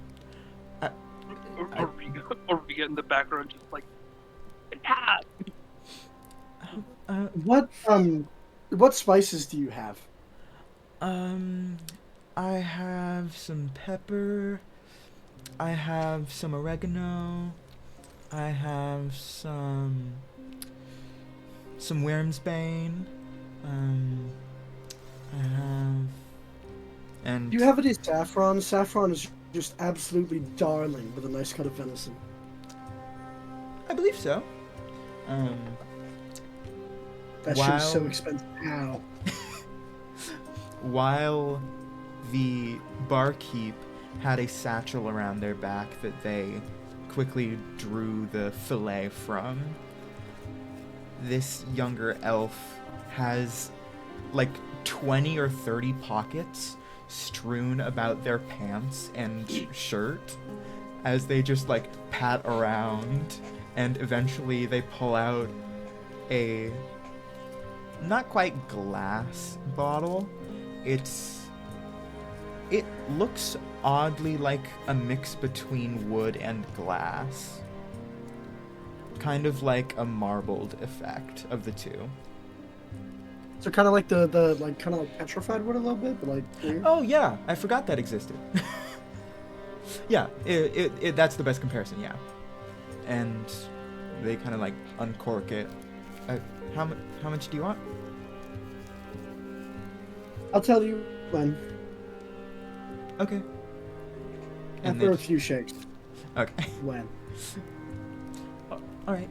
Origa in the background, just like, What spices do you have? I have some pepper. I have some oregano. I have some wormsbane. I have... And... Do you have any saffron? Saffron is just absolutely darling with a nice cut of venison. I believe so. That shit is so expensive now. While the barkeep had a satchel around their back that they quickly drew the fillet from, this younger elf has, like, 20 or 30 pockets strewn about their pants and shirt as they just like pat around, and eventually they pull out a not quite glass bottle. It looks oddly like a mix between wood and glass. Kind of like a marbled effect of the two. So kind of like the like kind of like petrified wood a little bit, but like clear. Oh yeah, I forgot that existed. Yeah, that's the best comparison, yeah. And they kind of like uncork it. How much do you want? I'll tell you when. Okay. And After a few shakes. Okay. When. All right.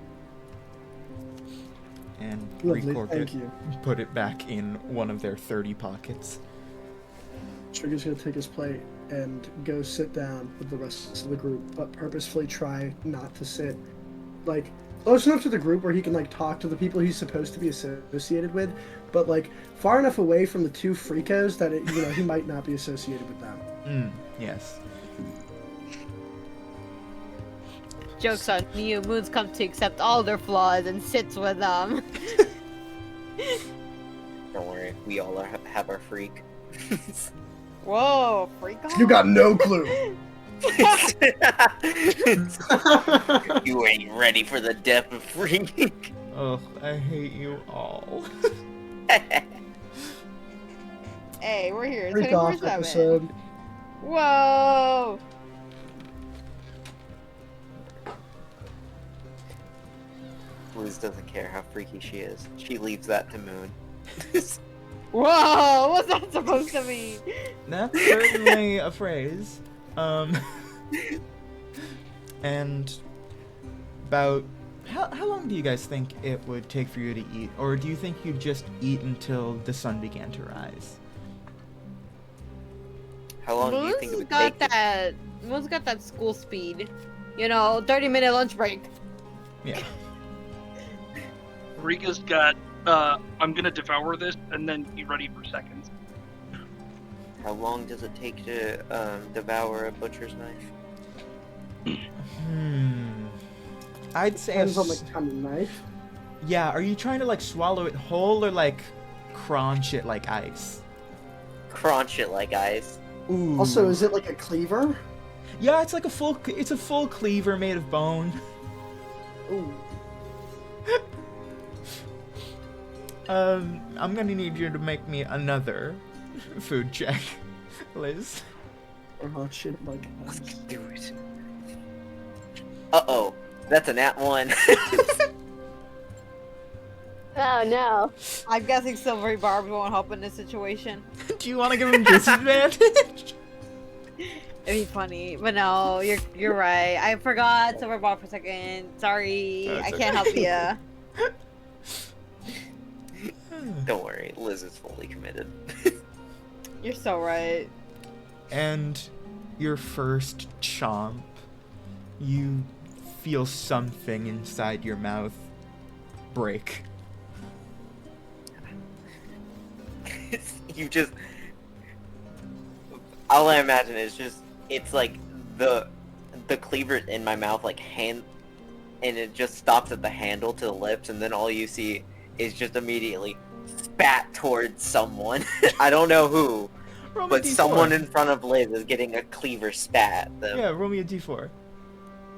And Lovely, recork thank it. you. Put it back in one of their 30 pockets. Strigo's gonna take his plate and go sit down with the rest of the group, but purposefully try not to sit like close enough to the group where he can like talk to the people he's supposed to be associated with, but like far enough away from the two freakos that he might not be associated with them. Yes. Joke's on you. Moons come to accept all their flaws and sits with them. Don't worry, we all have our freak. Whoa, freak on? You got no clue. You ain't ready for the death of freak. Ugh, I hate you all. Hey, we're here. Freak off 24/7. episode. Whoa! Liz doesn't care how freaky she is. She leaves that to Moon. Whoa! What's that supposed to mean? That's certainly a phrase. And about how long do you guys think it would take for you to eat, or do you think you'd just eat until the sun began to rise? How long do you think it would take? Moon's got that school speed. 30-minute lunch break. Yeah. Origa's got, I'm gonna devour this and then be ready for seconds. How long does it take to devour a butcher's knife? I'd say Depends on like kind of knife. yeah, are you trying to like swallow it whole or like crunch it like ice? Crunch it like ice. Ooh. Also, is it like a cleaver? Yeah, it's like a full cleaver made of bone. Ooh. I'm gonna need you to make me another food check, Liz. Oh shit, like Let's do it. Uh-oh. That's a nat 1. Oh no. I'm guessing Silvery Barbs won't help in this situation. Do you want to give him disadvantage? It'd be funny, but no, you're right. I forgot Silver Barb for a second. Sorry, That's I can't help you. Don't worry, Liz is fully committed. You're so right. And your first chomp, you feel something inside your mouth break. You just... All I imagine is it's like the cleaver in my mouth, like and it just stops at the handle to the lips, and then all you see is just immediately spat towards someone. I don't know who, Roll me but a D4. someone in front of Liz is getting a cleaver spat at them. Yeah, roll me a d4.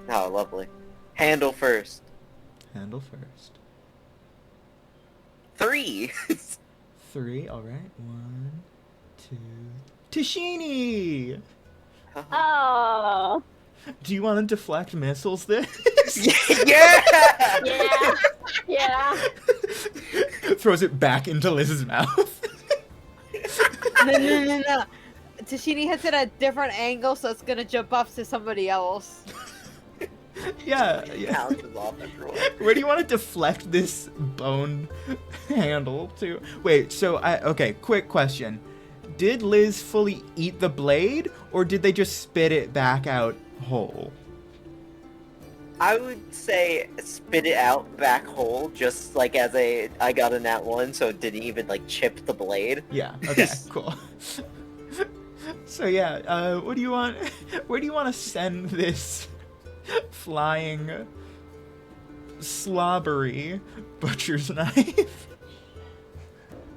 Oh, lovely. Handle first. Handle first. 3! 3, alright. 1, 2... Teashini! Oh. Do you want to deflect missiles this? Yeah! Yeah. Yeah. Throws it back into Liz's mouth. No. Teashini hits it at a different angle, so it's gonna jump off to somebody else. Yeah. Bounces off everyone. Where do you want to deflect this bone handle to? Wait, so okay, quick question. Did Liz fully eat the blade, or did they just spit it back out whole? I would say spit it out back whole, just like as I got a nat 1, so it didn't even like chip the blade. Yeah. Okay. Cool. So yeah, what do you want? Where do you want to send this flying, slobbery butcher's knife?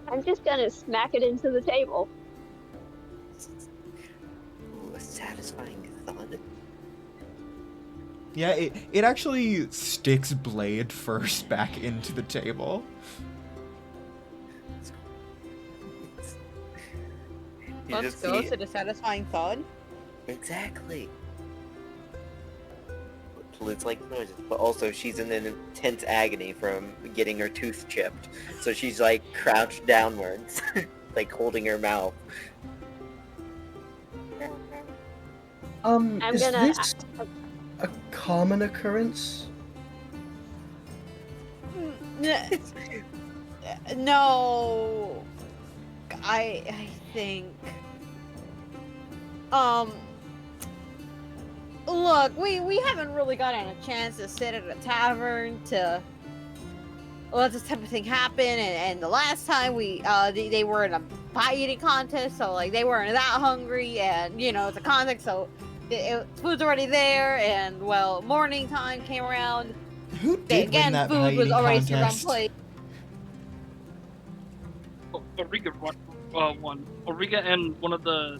I'm just gonna smack it into the table. Ooh, a satisfying thud. Yeah, it actually sticks blade first back into the table. You Let's just go see to the satisfying thud. exactly. Liz like noises, but also she's in an intense agony from getting her tooth chipped, so she's like crouched downwards, like holding her mouth. I'm Is gonna- this a common occurrence? No, I think. Look, we haven't really gotten a chance to sit at a tavern to let this type of thing happen, and the last time they were in a pie eating contest, so like they weren't that hungry, and you know it's a contest, so food's already there, and well, morning time came around. Who did win that pie Food was eating already served on contest? plate. Origa won. Origa and one of the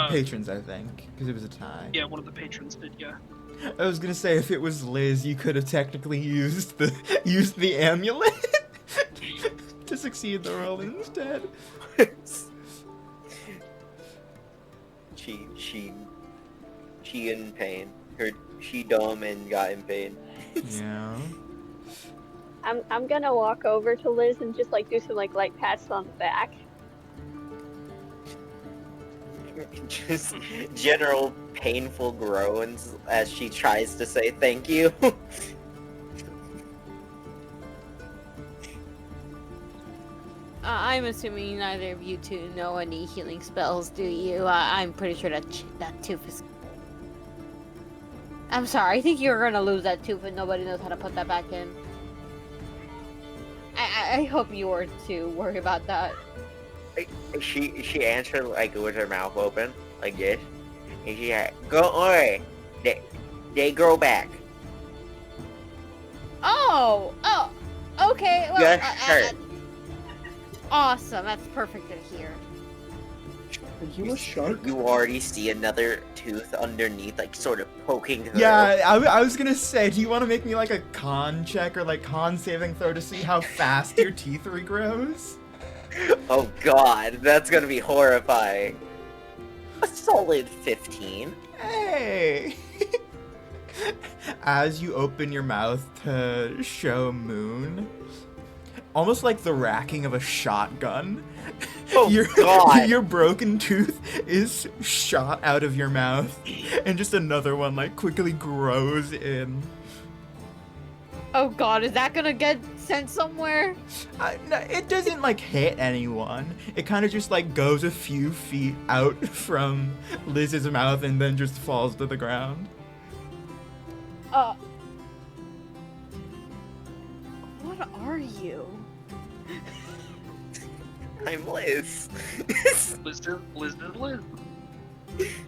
patrons, I think, because it was a tie. yeah, one of the patrons did, yeah. I was gonna say if it was Liz, you could have technically used the amulet to succeed the roll instead. She in pain. She dumb and got in pain. Yeah. I'm gonna walk over to Liz and just like do some like light pats on the back. Just general painful groans as she tries to say thank you. I'm assuming neither of you two know any healing spells, do you? I'm pretty sure that tooth is... I'm sorry, I think you're gonna lose that tooth and nobody knows how to put that back in. I hope you were to worry about that. She answered like with her mouth open, like this. And she had, don't worry, they grow back. Oh, okay. Well, Just hurt. awesome. That's perfect to hear. Are you a shark? You already see another tooth underneath, like sort of poking through. Yeah, I was gonna say, do you want to make me like a con check or like con saving throw to see how fast your teeth regrows? Oh god, that's gonna be horrifying. A solid 15. Hey! As you open your mouth to show Moon, almost like the racking of a shotgun, Oh god! your broken tooth is shot out of your mouth, and just another one like quickly grows in. Oh god, is that gonna get sent somewhere? No, it doesn't like hit anyone. It kind of just like goes a few feet out from Liz's mouth and then just falls to the ground. What are you? I'm Liz. Liz is Liz.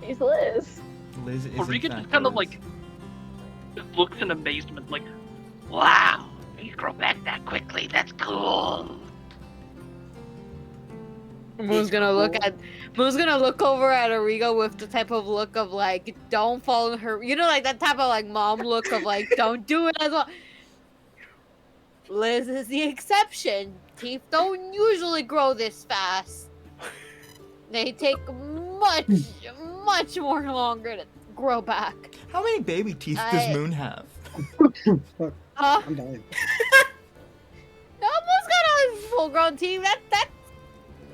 He's Liz. Liz is Origa in just fact kind of Liz. like just looks in amazement, like, wow, you grow back that quickly. That's cool. Moon's gonna look over at Origa with the type of look of like, don't fall in her, you know, like that type of like mom look of like, don't do it as well. Liz is the exception. Teeth don't usually grow this fast. They take much more longer to grow back. How many baby teeth does Moon have? Fuck, Huh? I'm dying. Almost got all his full-grown teeth. That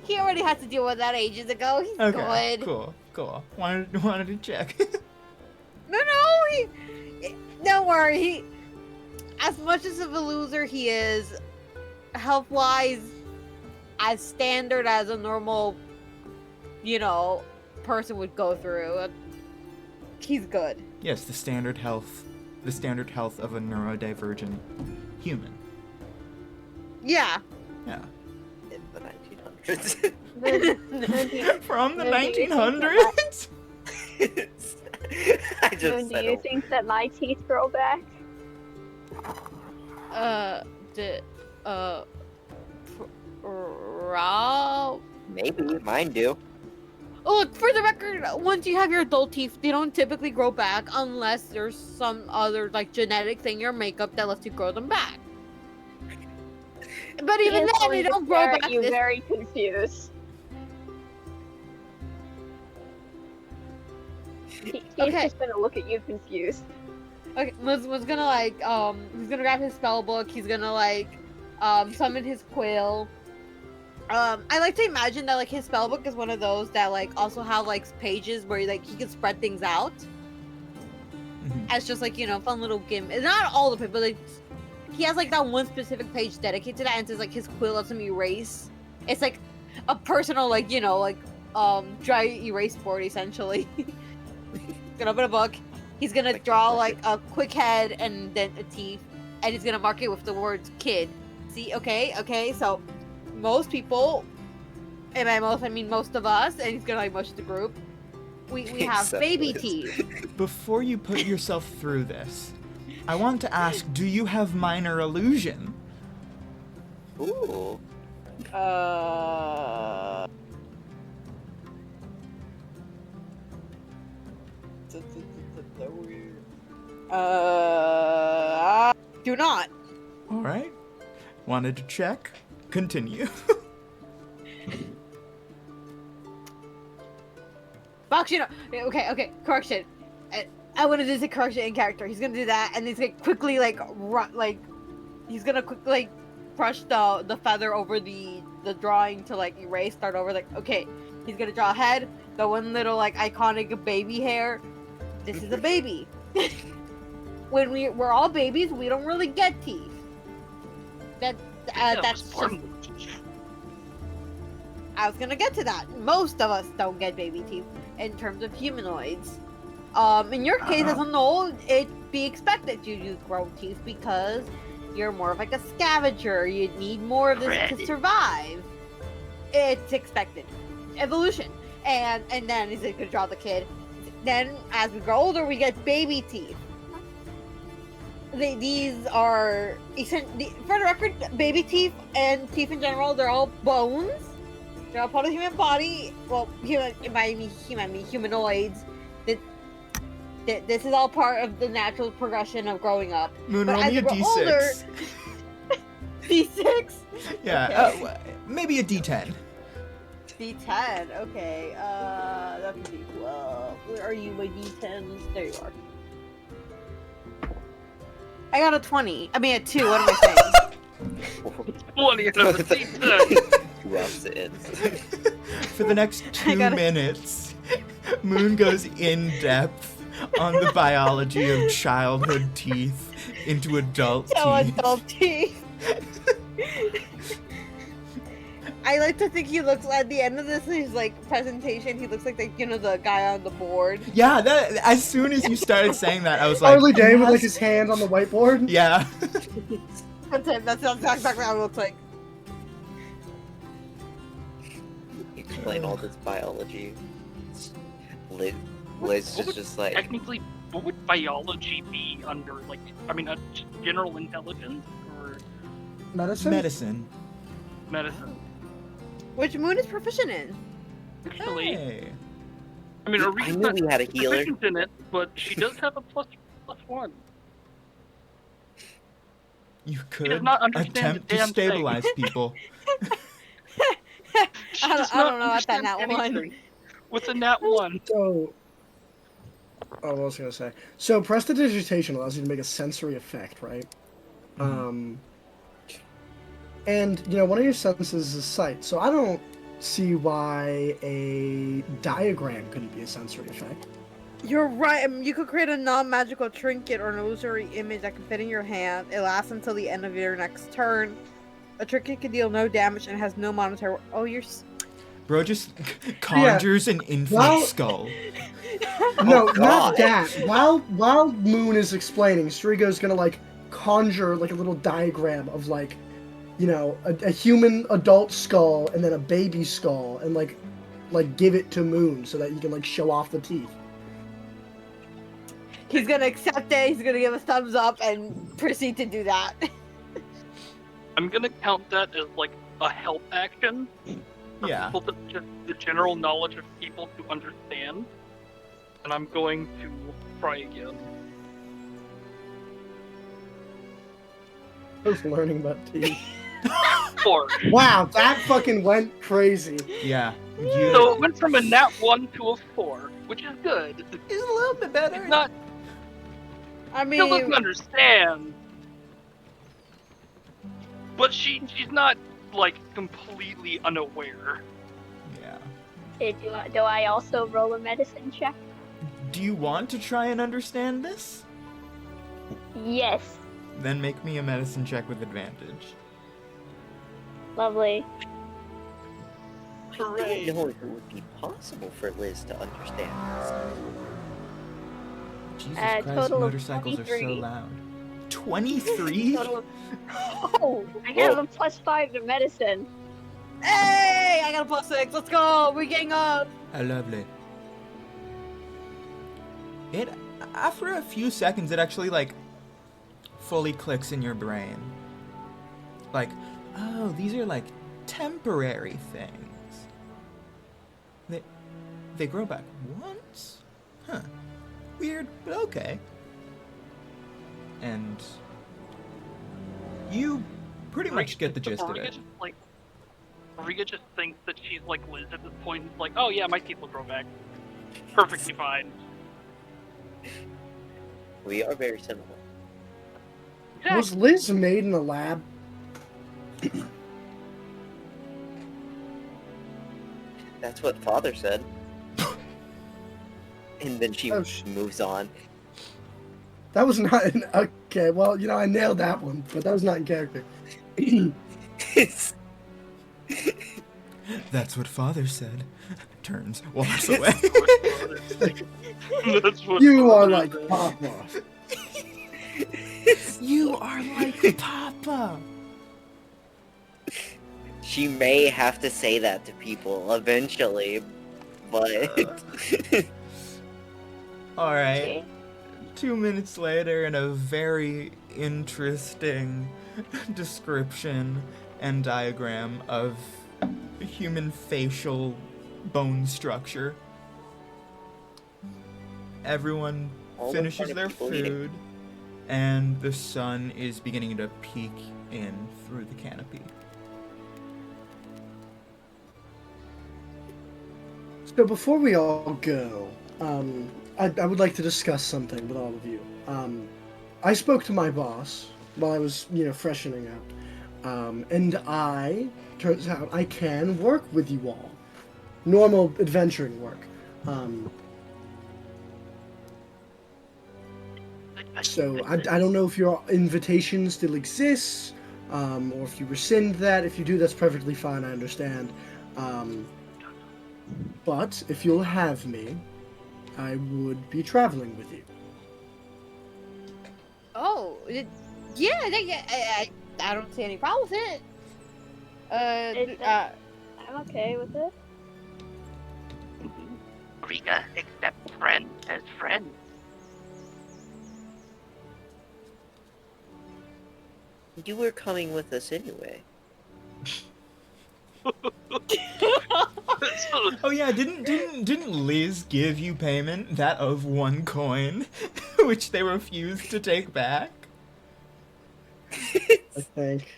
he already had to deal with that ages ago. He's Okay, good. cool. Wanted to check. No, don't worry. As much as of a loser he is, health-wise, as standard as a normal, person would go through. he's good. Yes, the standard health of a neurodivergent human. Yeah. Yeah. In the 1900s. From the Then do you think 1900s? I just Do said you think that my teeth grow back? maybe mine do. Oh, for the record, once you have your adult teeth, they don't typically grow back unless there's some other like genetic thing in your makeup that lets you grow them back. But even then, they don't grow back. You're very confused. He's just gonna look at you confused. Okay, was gonna like he's gonna grab his spell book. He's gonna like summon his quill. I like to imagine that like his spell book is one of those that like also have like pages where like he can spread things out. As just like, you know, fun little gimmick. Not all of it, but like he has like that one specific page dedicated to that, and says like his quill lets him erase. It's like a personal like, you know, like dry erase board essentially. He's gonna open a book. He's gonna draw like a quick head and then a teeth, and he's gonna mark it with the words kid. See, okay, so most people, and by most I mean most of us, and he's gonna like motion the group, we have baby teeth. Before you put yourself through this, I want to ask, do you have minor illusion? Ooh. Do not. Alright. Wanted to check. Continue. Fox, you know. Okay. Correction. I want to do the correction in character. He's gonna do that, and he's gonna quickly he's gonna quickly like brush the feather over the drawing to like erase. Start over. Like, okay, he's gonna draw a head. The one little like iconic baby hair. This is a baby. When we're all babies, we don't really get teeth. That's just, I was gonna get to that. Most of us don't get baby teeth in terms of humanoids. In your case, as a Gnoll, it'd be expected you to grow teeth because you're more of like a scavenger. You need more of this to survive. It's expected. Evolution. And then he's gonna draw the kid. Then, as we grow older, we get baby teeth. These are, for the record, baby teeth and teeth in general, they're all bones. They're all part of the human body. Well, humanoids. This is all part of the natural progression of growing up. Moon, but roll as me a you grow D6. older, D6? Yeah, Okay. maybe a D10. D10, okay. That would be 12. Where are you, my D10s? There you are. I got a 20. I mean, a 2. What am I saying? 20 and a 10. Two opposites. For the next 2 minutes, Moon goes in depth on the biology of childhood teeth into adult teeth. Adult teeth. I like to think he looks at the end of this his like presentation. He looks like the the guy on the board. Yeah, that as soon as you started saying that, I was like, Early day with like his hand on the whiteboard. Yeah. That's it. That's exactly how it looks like. Explain all this biology. Liz is just like. Technically, what would biology be under? Like, I mean, general intelligence or Medicine? medicine? Which Moon is proficient in. Actually, Hey. I mean, I Origa's knew not we had a healer. proficient in it, but she does have a +1. You does could not understand attempt the to damn thing. stabilize people. She I does don't not know about that understand nat one. anything with a nat 1. So, what was I gonna say? So, prestidigitation allows you to make a sensory effect, right? And one of your senses is sight. So I don't see why a diagram couldn't be a sensory effect. You're right. I mean, you could create a non-magical trinket or an illusory image that can fit in your hand. It lasts until the end of your next turn. A trinket can deal no damage and has no monetary. Oh, you're. Bro just conjures an infant Well- skull. No, God. not that. While Moon is explaining, Strigo's gonna like conjure like a little diagram of like, you know, a human adult skull and then a baby skull, and like give it to Moon so that you can like show off the teeth. He's gonna accept it. He's gonna give us thumbs up and proceed to do that. I'm gonna count that as like a help action. For Yeah. people to just the general knowledge of people to understand. And I'm going to try again. I was learning about teeth. 4. Wow, that fucking went crazy. Yeah. So it went from a nat 1 to a 4, which is good. It's a little bit better. It's not. I Still doesn't mean, understand. But she's not like completely unaware. Yeah. Do I also roll a medicine check? Do you want to try and understand this? Yes. Then make me a medicine check with advantage. Lovely. I don't know if it would be possible for Liz to understand this. Jesus Christ, total of motorcycles are so 23. loud. 23? Total of... Oh, I have a +5 to medicine. hey, I got a +6. Let's go. We're getting up. How lovely. It, after a few seconds, it actually, like, fully clicks in your brain. Like, oh, these are, like, temporary things. They grow back once? Huh. Weird, but okay. And you pretty much get the gist of Origa it. just, like, Origa just thinks that she's like Liz at this point. It's like, oh yeah, my teeth will grow back. Perfectly fine. We are very similar. Was Liz made in a lab? That's what Father said. And then she Oh, moves on. That was not in... Okay, well, you know, I nailed that one, but that was not in character. That's what Father said. Turns, walks away. That's what You are Father like said. Papa. You are like Papa. She may have to say that to people eventually, but Alright. 2 minutes later, in a very interesting description and diagram of human facial bone structure, everyone All the finishes kind of their people eating. food, and the sun is beginning to peek in through the canopy. So before we all go, I would like to discuss something with all of you. I spoke to my boss while I was, you know, freshening up, and turns out I can work with you all. Normal adventuring work. So I don't know if your invitation still exists, or if you rescind that. If you do, that's perfectly fine. I understand. But if you'll have me, I would be traveling with you. Oh, yeah, I don't see any problem with it. I'm okay with it. Origa accept friends as friends. you were coming with us anyway. Oh yeah, didn't Liz give you payment, that of 1 coin, which they refused to take back? I think.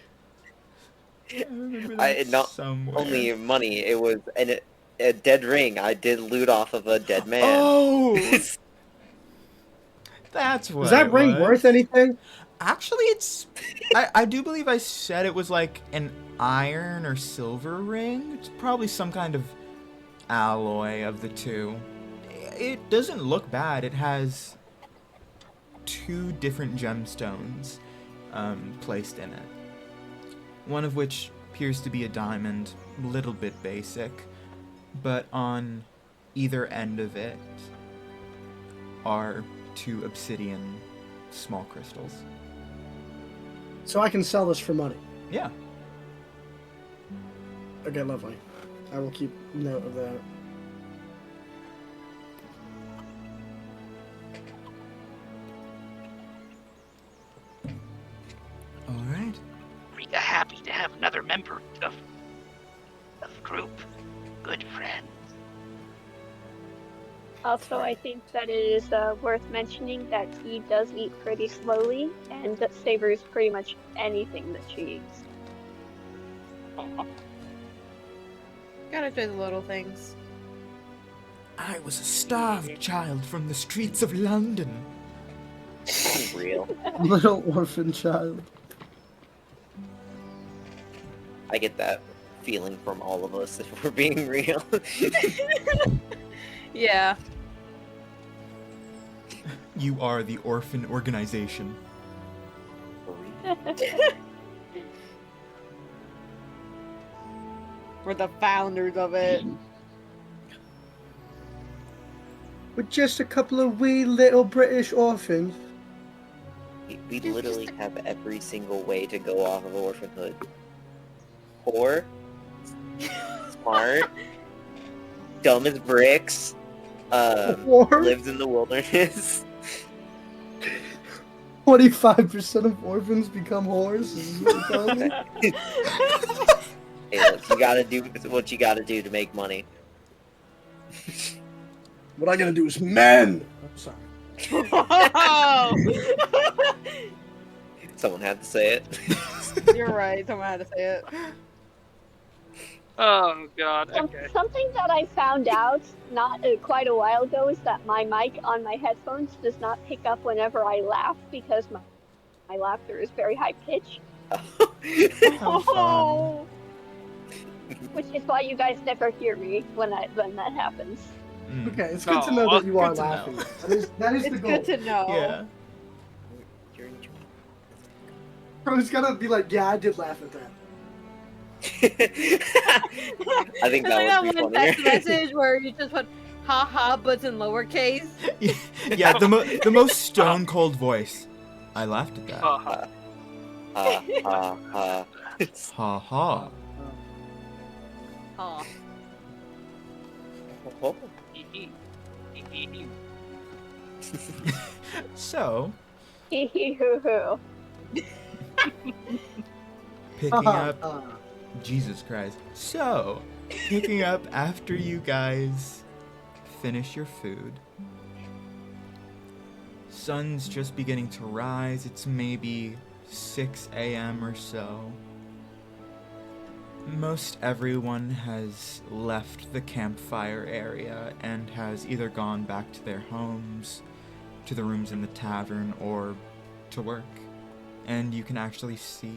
I remember I that not somewhere. only money, it was a dead ring. I did loot off of a dead man. Oh, that's what. Is that it ring was. worth anything? Actually, it's. I do believe I said it was like an iron or silver ring. It's probably some kind of alloy of the two. It doesn't look bad. It has 2 different gemstones placed in it. One of which appears to be a diamond, a little bit basic. but on either end of it are 2 obsidian small crystals. So I can sell this for money. Yeah. Okay, lovely. I will keep note of that. All right. Origa happy to have another member of group. Good friends. Also, I think that it is worth mentioning that he does eat pretty slowly and savors pretty much anything that she eats. Gotta do the little things. I was a starved child from the streets of London. Real. Little orphan child. I get that feeling from all of us if we're being real. Yeah. You are the orphan organization. We're the founders of it. We're just a couple of wee little British orphans. We literally have every single way to go off of orphanhood. Poor, smart, dumb as bricks, Or lives in the wilderness. 25% of orphans become whores. Is what you're telling me? Hey, look, you gotta do what you gotta do to make money. What I gotta do is men. I'm sorry. Someone had to say it. You're right. Someone had to say it. Oh god, okay. Something that I found out not quite a while ago is that my mic on my headphones does not pick up whenever I laugh because my laughter is very high pitched, How fun. which is why you guys never hear me when that happens. Mm. Okay, it's good to know Oh, that you are good to know. laughing. That is the It's goal. good to know. Yeah. Bro, he's gotta be like, yeah, I did laugh at that. I think It's that like would that be one funnier. text message where you just put ha ha but it's in lowercase. Yeah, the most stone cold voice. I laughed at that. Uh, Ha ha ha. Ha ha. Oh. Oh, hee hee. Hee hee hee. So, Hee hee hoo hoo. picking up Jesus Christ. So, picking up after you guys finish your food. Sun's just beginning to rise. It's maybe 6 a.m. or so. Most everyone has left the campfire area and has either gone back to their homes, to the rooms in the tavern, or to work. And you can actually see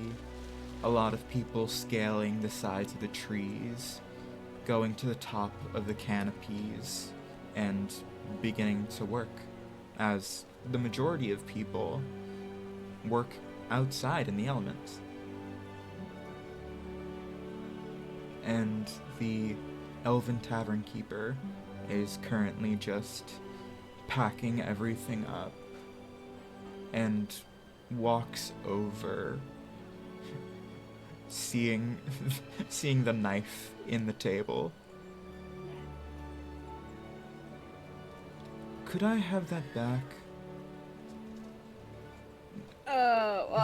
a lot of people scaling the sides of the trees, going to the top of the canopies, and beginning to work, as the majority of people work outside in the elements. And the elven tavern keeper is currently just packing everything up and walks over, seeing the knife in the table. Could I have that back?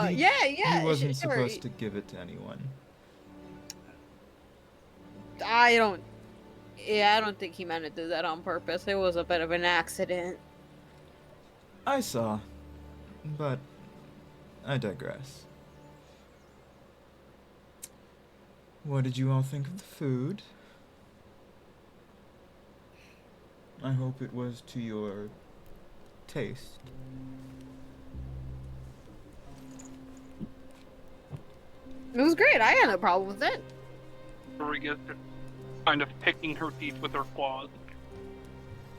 He- yeah. He wasn't sure. supposed to give it to anyone. I don't think he meant to do that on purpose. It was a bit of an accident. I saw, but I digress. What did you all think of the food? I hope it was to your taste. It was great. I had no problem with it. Origa's just kind of picking her teeth with her claws.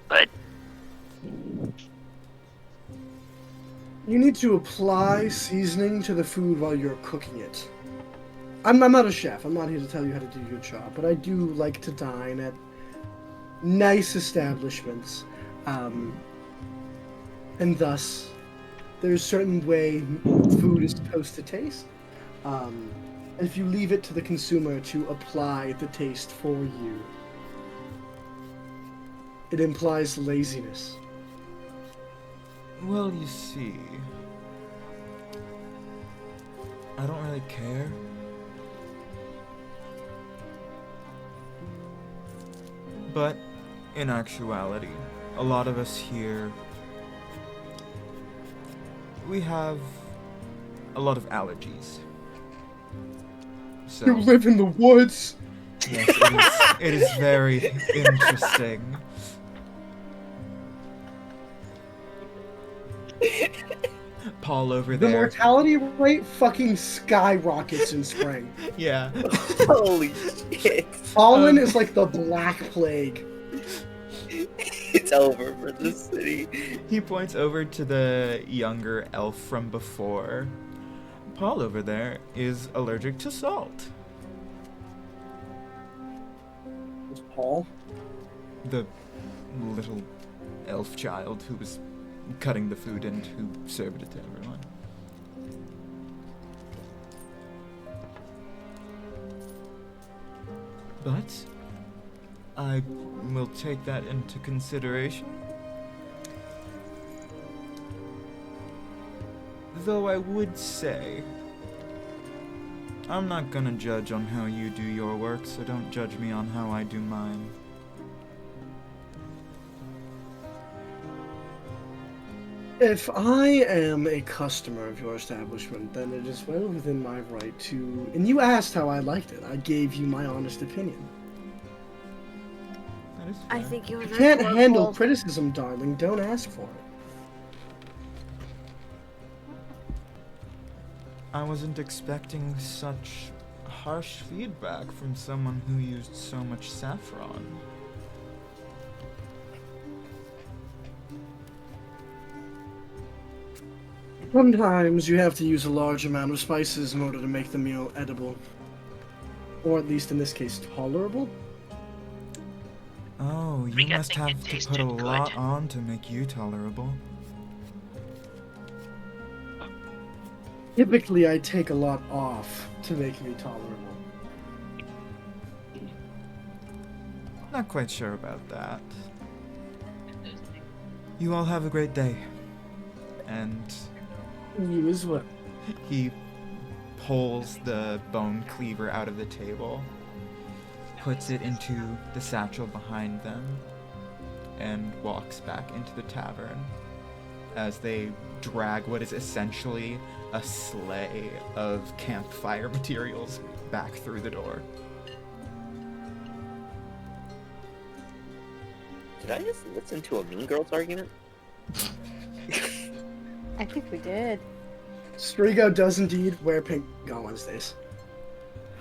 But You need to apply seasoning to the food while you're cooking it. I'm not a chef. I'm not here to tell you how to do your job, but I do like to dine at nice establishments, and thus there's a certain way food is supposed to taste. If you leave it to the consumer to apply the taste for you, it implies laziness. Well, you see, I don't really care. But in actuality, a lot of us here, we have a lot of allergies. So, You live in the woods. yes, it is very interesting. Paul over The there. mortality rate fucking skyrockets in spring. Yeah. Holy shit. Pollen is like the Black Plague. It's over for the city. He points over to the younger elf from before. Paul over there is allergic to salt. Who's Paul? The little elf child who was cutting the food and who served it to everyone. But I will take that into consideration. Though I would say, I'm not gonna judge on how you do your work, so don't judge me on how I do mine. If I am a customer of your establishment, then it is well within my right to... And you asked how I liked it. I gave you my honest opinion. That is I fair. think it was You can't handle rhetorical. criticism, darling. Don't ask for it. I wasn't expecting such harsh feedback from someone who used so much saffron. Sometimes you have to use a large amount of spices in order to make the meal edible. Or at least in this case, tolerable. Oh, you Origa must think have it to tasted put a good. lot on to make you tolerable. Typically, I take a lot off to make me tolerable. Not quite sure about that. You all have a great day. And You as well. he pulls the bone cleaver out of the table, puts it into the satchel behind them, and walks back into the tavern as they drag what is essentially a sleigh of campfire materials back through the door. Did I just listen to a Mean Girls argument? I think we did. Strigo does indeed wear pink on Wednesdays.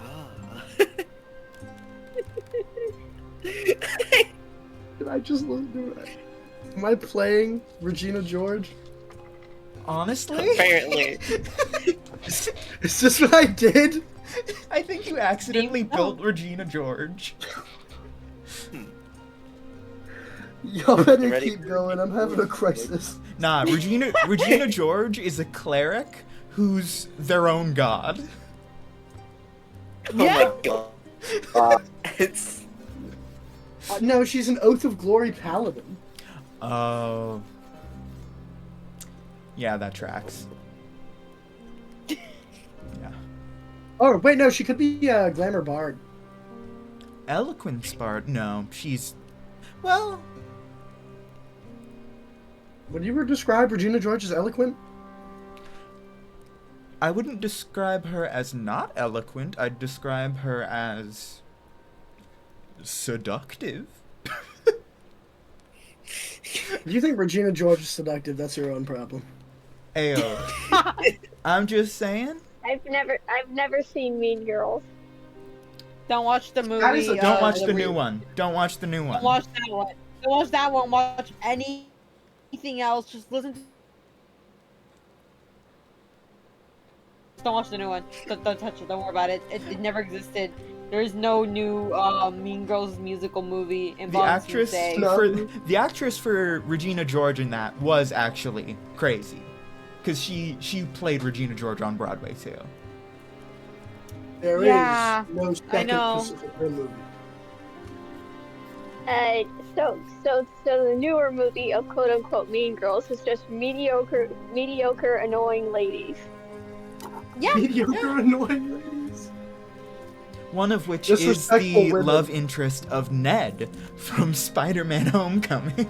Ah. Did I just listen to it? Am I playing Regina George? Honestly? Apparently. Is this what I did? I think you accidentally built Regina George. Y'all better Ready keep for going. I'm having a crisis. Nah, Regina George is a cleric who's their own god. Oh my god. It's No, she's an Oath of Glory paladin. Oh. Yeah, that tracks. Yeah. Oh, wait, no, she could be a glamour bard. Eloquence bard? No, she's... Well, Would you ever describe Regina George as eloquent? I wouldn't describe her as not eloquent. I'd describe her as... seductive. If you think Regina George is seductive, that's your own problem. Ayo. I'm just saying. I've never seen Mean Girls. Don't watch the movie. That is a- Don't watch the new one. Don't watch the new Don't one. watch that one. Don't watch that one. Watch anything else. Just listen. Don't watch the new one. Don't touch it. Don't worry about it. It never existed. There's no new Mean Girls musical movie The involving actress Tuesday. for Regina George in that was actually crazy, because she played Regina George on Broadway too. There is Yeah, no I second know. Pacific Rim movie. So the newer movie of quote unquote Mean Girls is just mediocre, annoying ladies. Yeah. Mediocre annoying ladies. One of which is Disrespectful the women. love interest of Ned from Spider-Man Homecoming.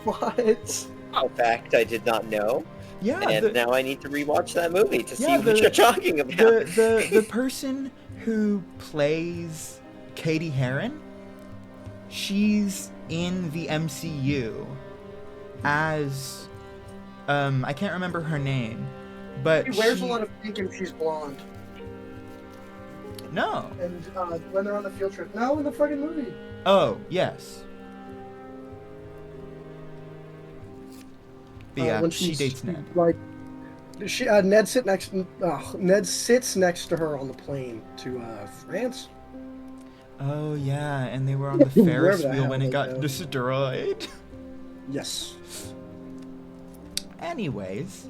What? A fact I did not know, Yeah, and now I need to rewatch that movie to see Yeah, what you're talking about. the person who plays Katie Heron, she's in the MCU as I can't remember her name, but She wears a lot of pink and she's blonde. No. And when they're on the field trip. No, in the fucking movie. Oh, yes. But yeah, When she she's, dates Ned. Like, Ned sits next to her on the plane to France. Oh yeah, and they were on the Wherever Ferris the wheel hell when they it got go. destroyed. Yes. Anyways,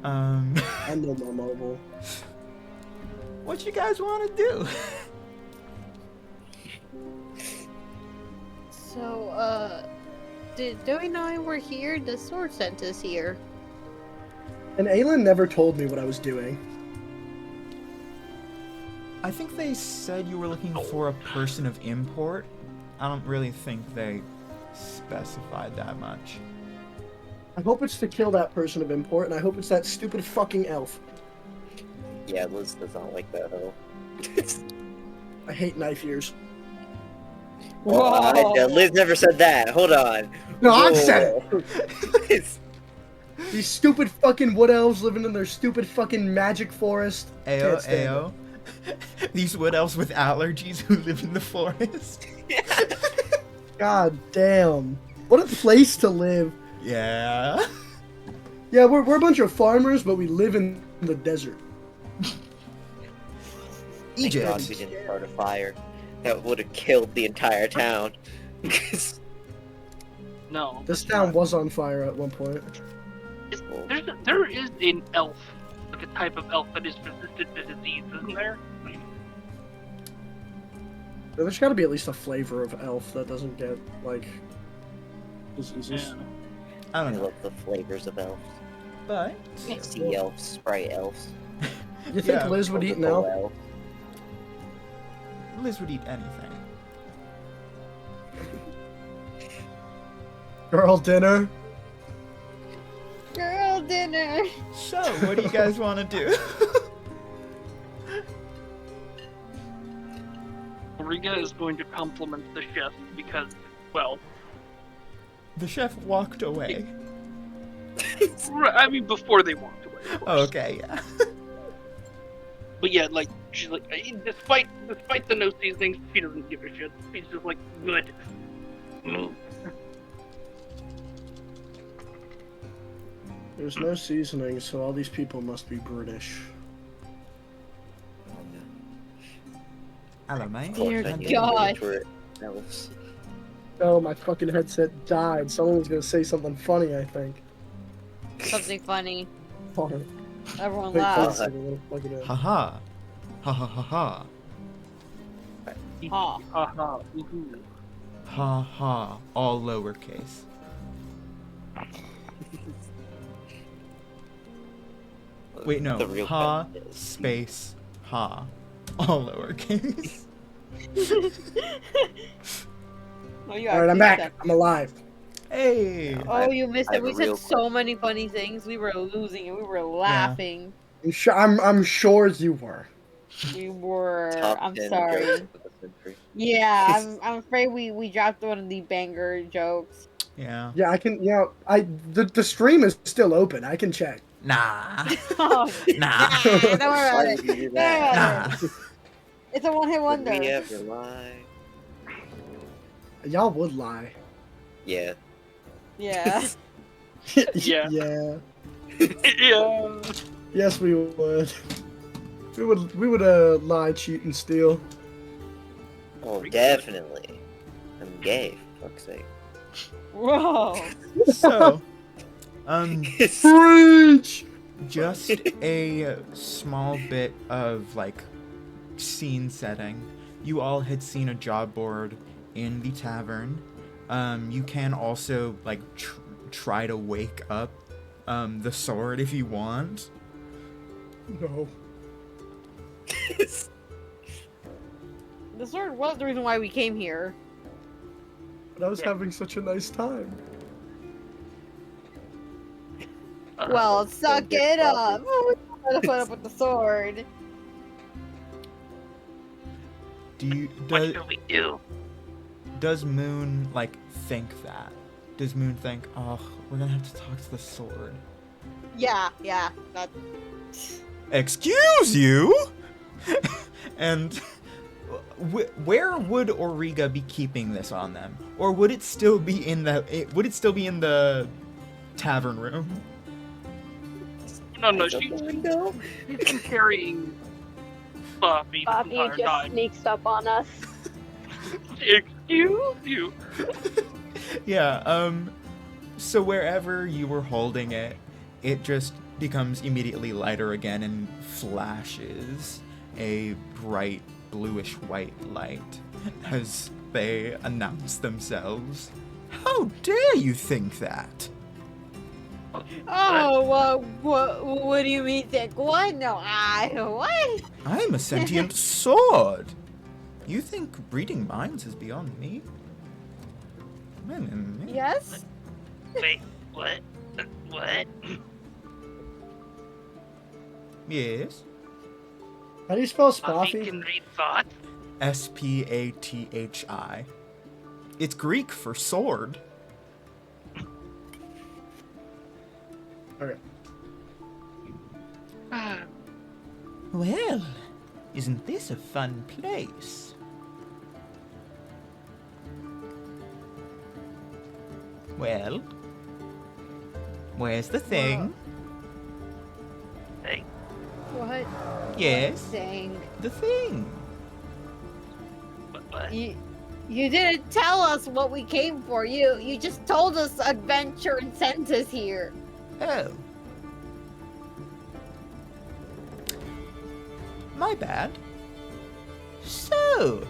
And no more mobile. what you guys want to do? So, do we know we're here? The sword sent us here. And Aelin never told me what I was doing. I think they said you were looking for a person of import. I don't really think they specified that much. I hope it's to kill that person of import, and I hope it's that stupid fucking elf. Yeah, Liz does not like that at all. I hate knife ears. Liz never said that. Hold on. No, I Whoa. said it! Liz. These stupid fucking wood elves living in their stupid fucking magic forest. Can't stand Ayo. These wood elves with allergies who live in the forest. it. God damn. What a place to live. Yeah. Yeah, we're a bunch of farmers, but we live in the desert. Thank God we Egypt. didn't start a fire. That would have killed the entire town. No. This town was on fire at one point. There is an elf, like a type of elf that is resistant to disease, isn't there? There's gotta be at least a flavor of elf that doesn't get, like, diseases. Yeah. I I don't know. love the flavors of elves. But Sea elves, sprite elves. You think Yeah, Liz would eat an tropical elf? elves. Liz would eat anything. Girl dinner? Girl dinner. So, what do you guys want to do? Origa is going to compliment the chef because, well, The chef walked away. I mean before they walked away. Of course. Oh, okay, yeah. But yeah, like she's like, despite the no seasonings, she doesn't give a shit. She's just like, good. There's no seasoning, so all these people must be British. Hello, mate. Of course, Dear I knew God. which were elves. Oh, my fucking headset died. Someone was gonna say something funny, I think. Something funny. Hold on. Everyone Wait, laughs. hold on a second, I'll plug it in. Haha. Ha ha ha ha. Ha. Haha, woohoo. Ha ha. All lowercase. Wait, no. The real Ha question is- space ha. All lowercase. Oh, you Alright, I'm actually back. said- I'm alive. Hey. Oh, you missed I it. have We a said real so many funny things. We were losing and we were laughing. I'm sure you were. We were. Top I'm 10 sorry. jokes of the century. Yeah, I'm afraid we dropped one of the banger jokes. Yeah. Yeah, I can. Yeah, the stream is still open. I can check. Nah. Oh, Nah. don't worry Why about would it. you do Don't worry that? about Nah. it. It's a one-hit Would we wonder. ever lie? Y'all would lie. Yeah. Yeah. Yeah. Yeah. Yeah. Yes, we would. We would lie, cheat, and steal. Oh, definitely. I'm gay, for fuck's sake. Whoa. So, Preach! just a small bit of like scene setting. You all had seen a job board in the tavern. You can also like try to wake up the sword if you want. No. The sword was the reason why we came here. But I was having such a nice time. Well, suck it up. We're trying to put up with the sword. What should we do? Does Moon like think that? Does Moon think, oh, we're gonna have to talk to the sword? Yeah. That. Excuse you? And where would Origa be keeping this on them, or would it still be in the tavern room? No, she's been carrying Spathi the Bobby entire just time. sneaks up on us. Excuse you. Yeah, so wherever you were holding it, it just becomes immediately lighter again and flashes a bright bluish white light as they announce themselves. How dare you think that? Oh, what do you mean think? What? No, what? I'm a sentient sword. You think reading minds is beyond me? Yes? Wait, what? What? Yes. How do you spell Spathi Spathi? can read thoughts? Spathi. It's Greek for sword. Okay. Well, isn't this a fun place? Well, where's the thing? Hey, What? Yes, Dang. the thing. what? You didn't tell us what we came for. You just told us adventure and sent us here. Oh. My bad. So,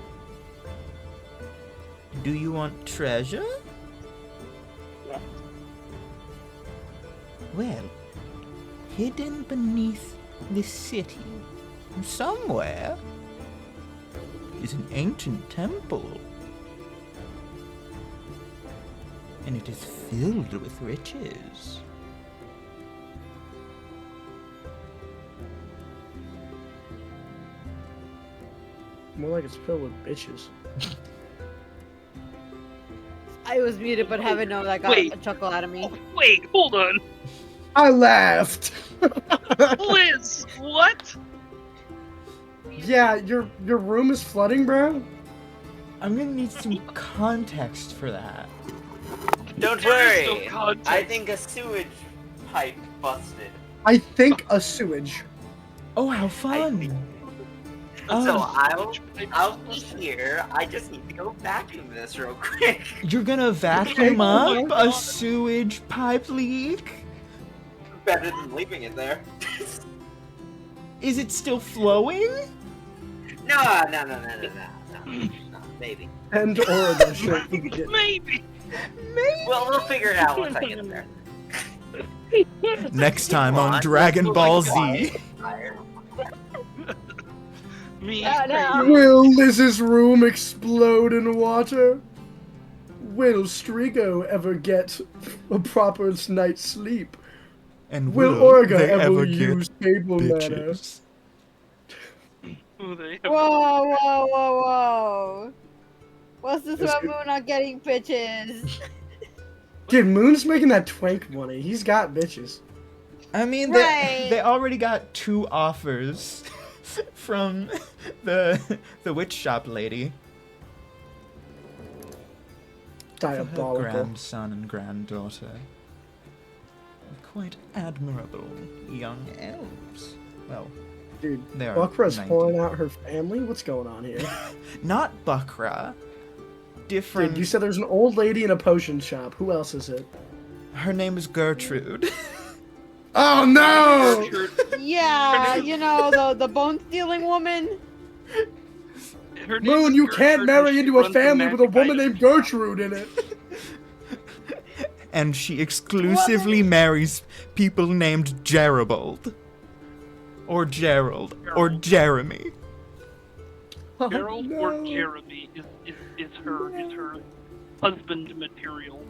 do you want treasure? Yes. Well, hidden beneath the city, somewhere, is an ancient temple. And it is filled with riches. More like it's filled with bitches. I was muted, but heaven knows I got Wait. a chuckle out of me. Wait, hold on. I laughed. Liz, what? Yeah, your room is flooding, bro. I'm gonna need some context for that. Don't There is worry. no context. I think a sewage pipe busted. I think a sewage. Oh, how I fun! think- Oh. So I'll be here. I just need to go vacuum this real quick. You're gonna vacuum Oh up my a God. sewage pipe leak? Better than leaving it there. Is it still flowing? No, maybe. And Origa should get. Maybe. Well, we'll figure it out once I get there. Next time Come on on, Dragon let's Ball go Z. quiet. Me. Oh, no. Will Liz's room explode in water? Will Strigo ever get a proper night's sleep? And Will will Origa they ever ever get use table manner? bitches? Who they Whoa. What's this Is about it- Moon not getting bitches? Dude, Moon's making that twank money. He's got bitches. I mean, Right. they already got 2 offers from the witch shop lady. For her Diabolical. grandson and granddaughter. Quite admirable young elves. Well, Dude, They are Bukra's 90. pouring out her family? What's going on here? Not Bukra. Different. Dude, you said there's an old lady in a potion shop. Who else is it? Her name is Gertrude. Oh no! Yeah, you know, the bone stealing woman. Her name Moon, is you Gertrude, can't and marry she into a runs family with a magic woman item named shop. Gertrude in it. And she exclusively marries people named Gerald. Or Gerald. Or Gerald. Jeremy. Oh, Gerald no. or Jeremy is her husband material.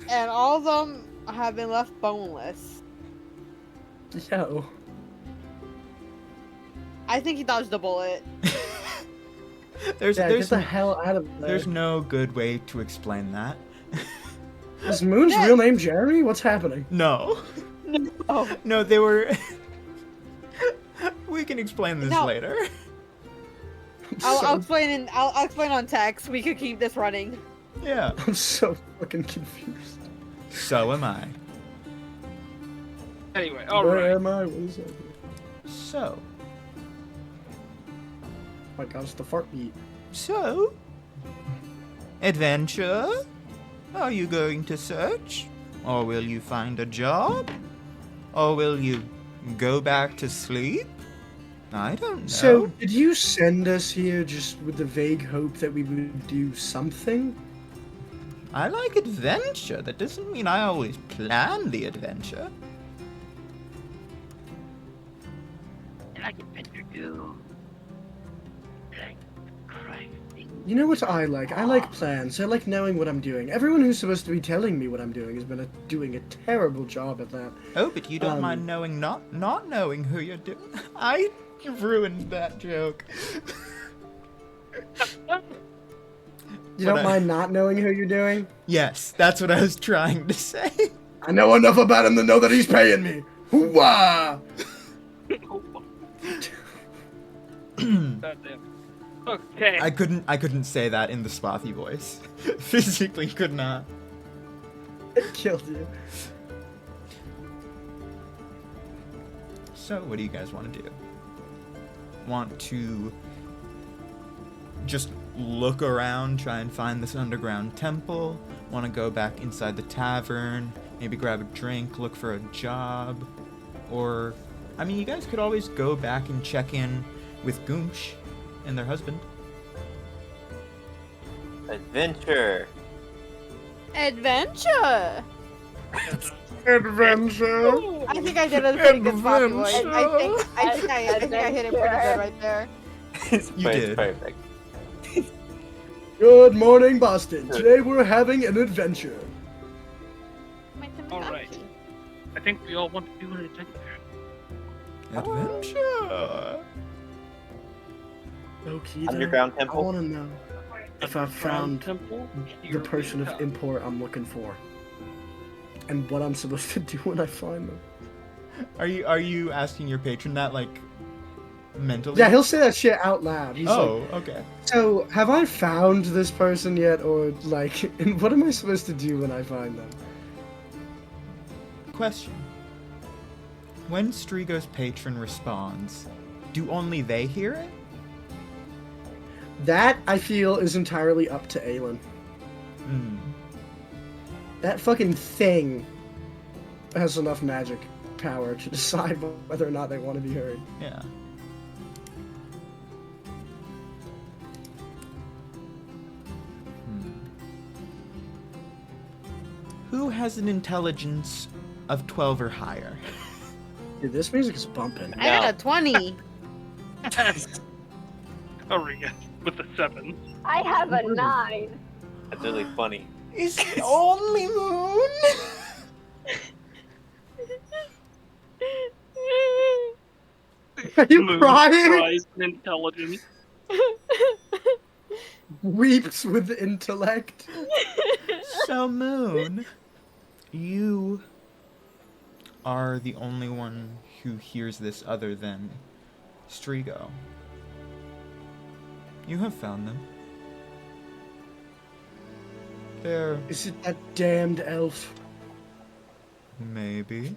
And all of them have been left boneless. Yo. I think he dodged a bullet. There's Yeah, get the hell out of there. there's no good way to explain that. Is Moon's Yeah. real name Jeremy? What's happening? No. Oh, No, they were... We can explain this No. later. I'll explain. I'll explain on text. We could keep this running. Yeah. I'm so fucking confused. So am I. Anyway, Where alright. am I? What is that? So. Oh my god, it's the fart beat. So? Adventure? Are you going to search? Or will you find a job? Or will you go back to sleep? I don't know. So, did you send us here just with the vague hope that we would do something? I like adventure. That doesn't mean I always plan the adventure. I like adventure too. I like crime. You know what I like? I like plans. I like knowing what I'm doing. Everyone who's supposed to be telling me what I'm doing has been doing a terrible job at that. Oh, but you don't mind knowing not knowing who you're doing. I ruined that joke. You But don't I- mind not knowing who you're doing? Yes, that's what I was trying to say. I know enough about him to know that he's paying me. Hoo-wah! Goddamn. Okay. I couldn't say that in the Spathi voice. Physically could not. It killed you. So, what do you guys want to do? Want to just look around, try and find this underground temple? Want to go back inside the tavern, maybe grab a drink, look for a job? Or, I mean, you guys could always go back and check in with Goomsh and their husband. Adventure. Adventure. Adventure. I think I did a pretty good Spathi voice. Adventure. I think I hit it pretty good right there. You did. Perfect. Good morning, Boston. Today we're having an adventure. Alright. I think we all want to do an adventure. Adventure. Okay, Underground I temple. want to know if I've found Temple, the here person we of come. import I'm looking for, and what I'm supposed to do when I find them. Are you asking your patron that, like, mentally? Yeah, he'll say that shit out loud. He's Oh, like, okay. so have I found this person yet, or like, and what am I supposed to do when I find them? Question. When Strigo's patron responds, do only they hear it? That, I feel, is entirely up to Aelin. Hmm. That fucking thing has enough magic power to decide whether or not they want to be heard. Yeah. Who has an intelligence of 12 or higher? Dude, this music is bumping. I got a 20. Origa with a 7. I have a 9. That's really funny. Is it only Moon? Are you Moon crying? cries in intelligence. Weeps with intellect. So, Moon, you are the only one who hears this other than Strigo. You have found them. They're Is it that damned elf? maybe.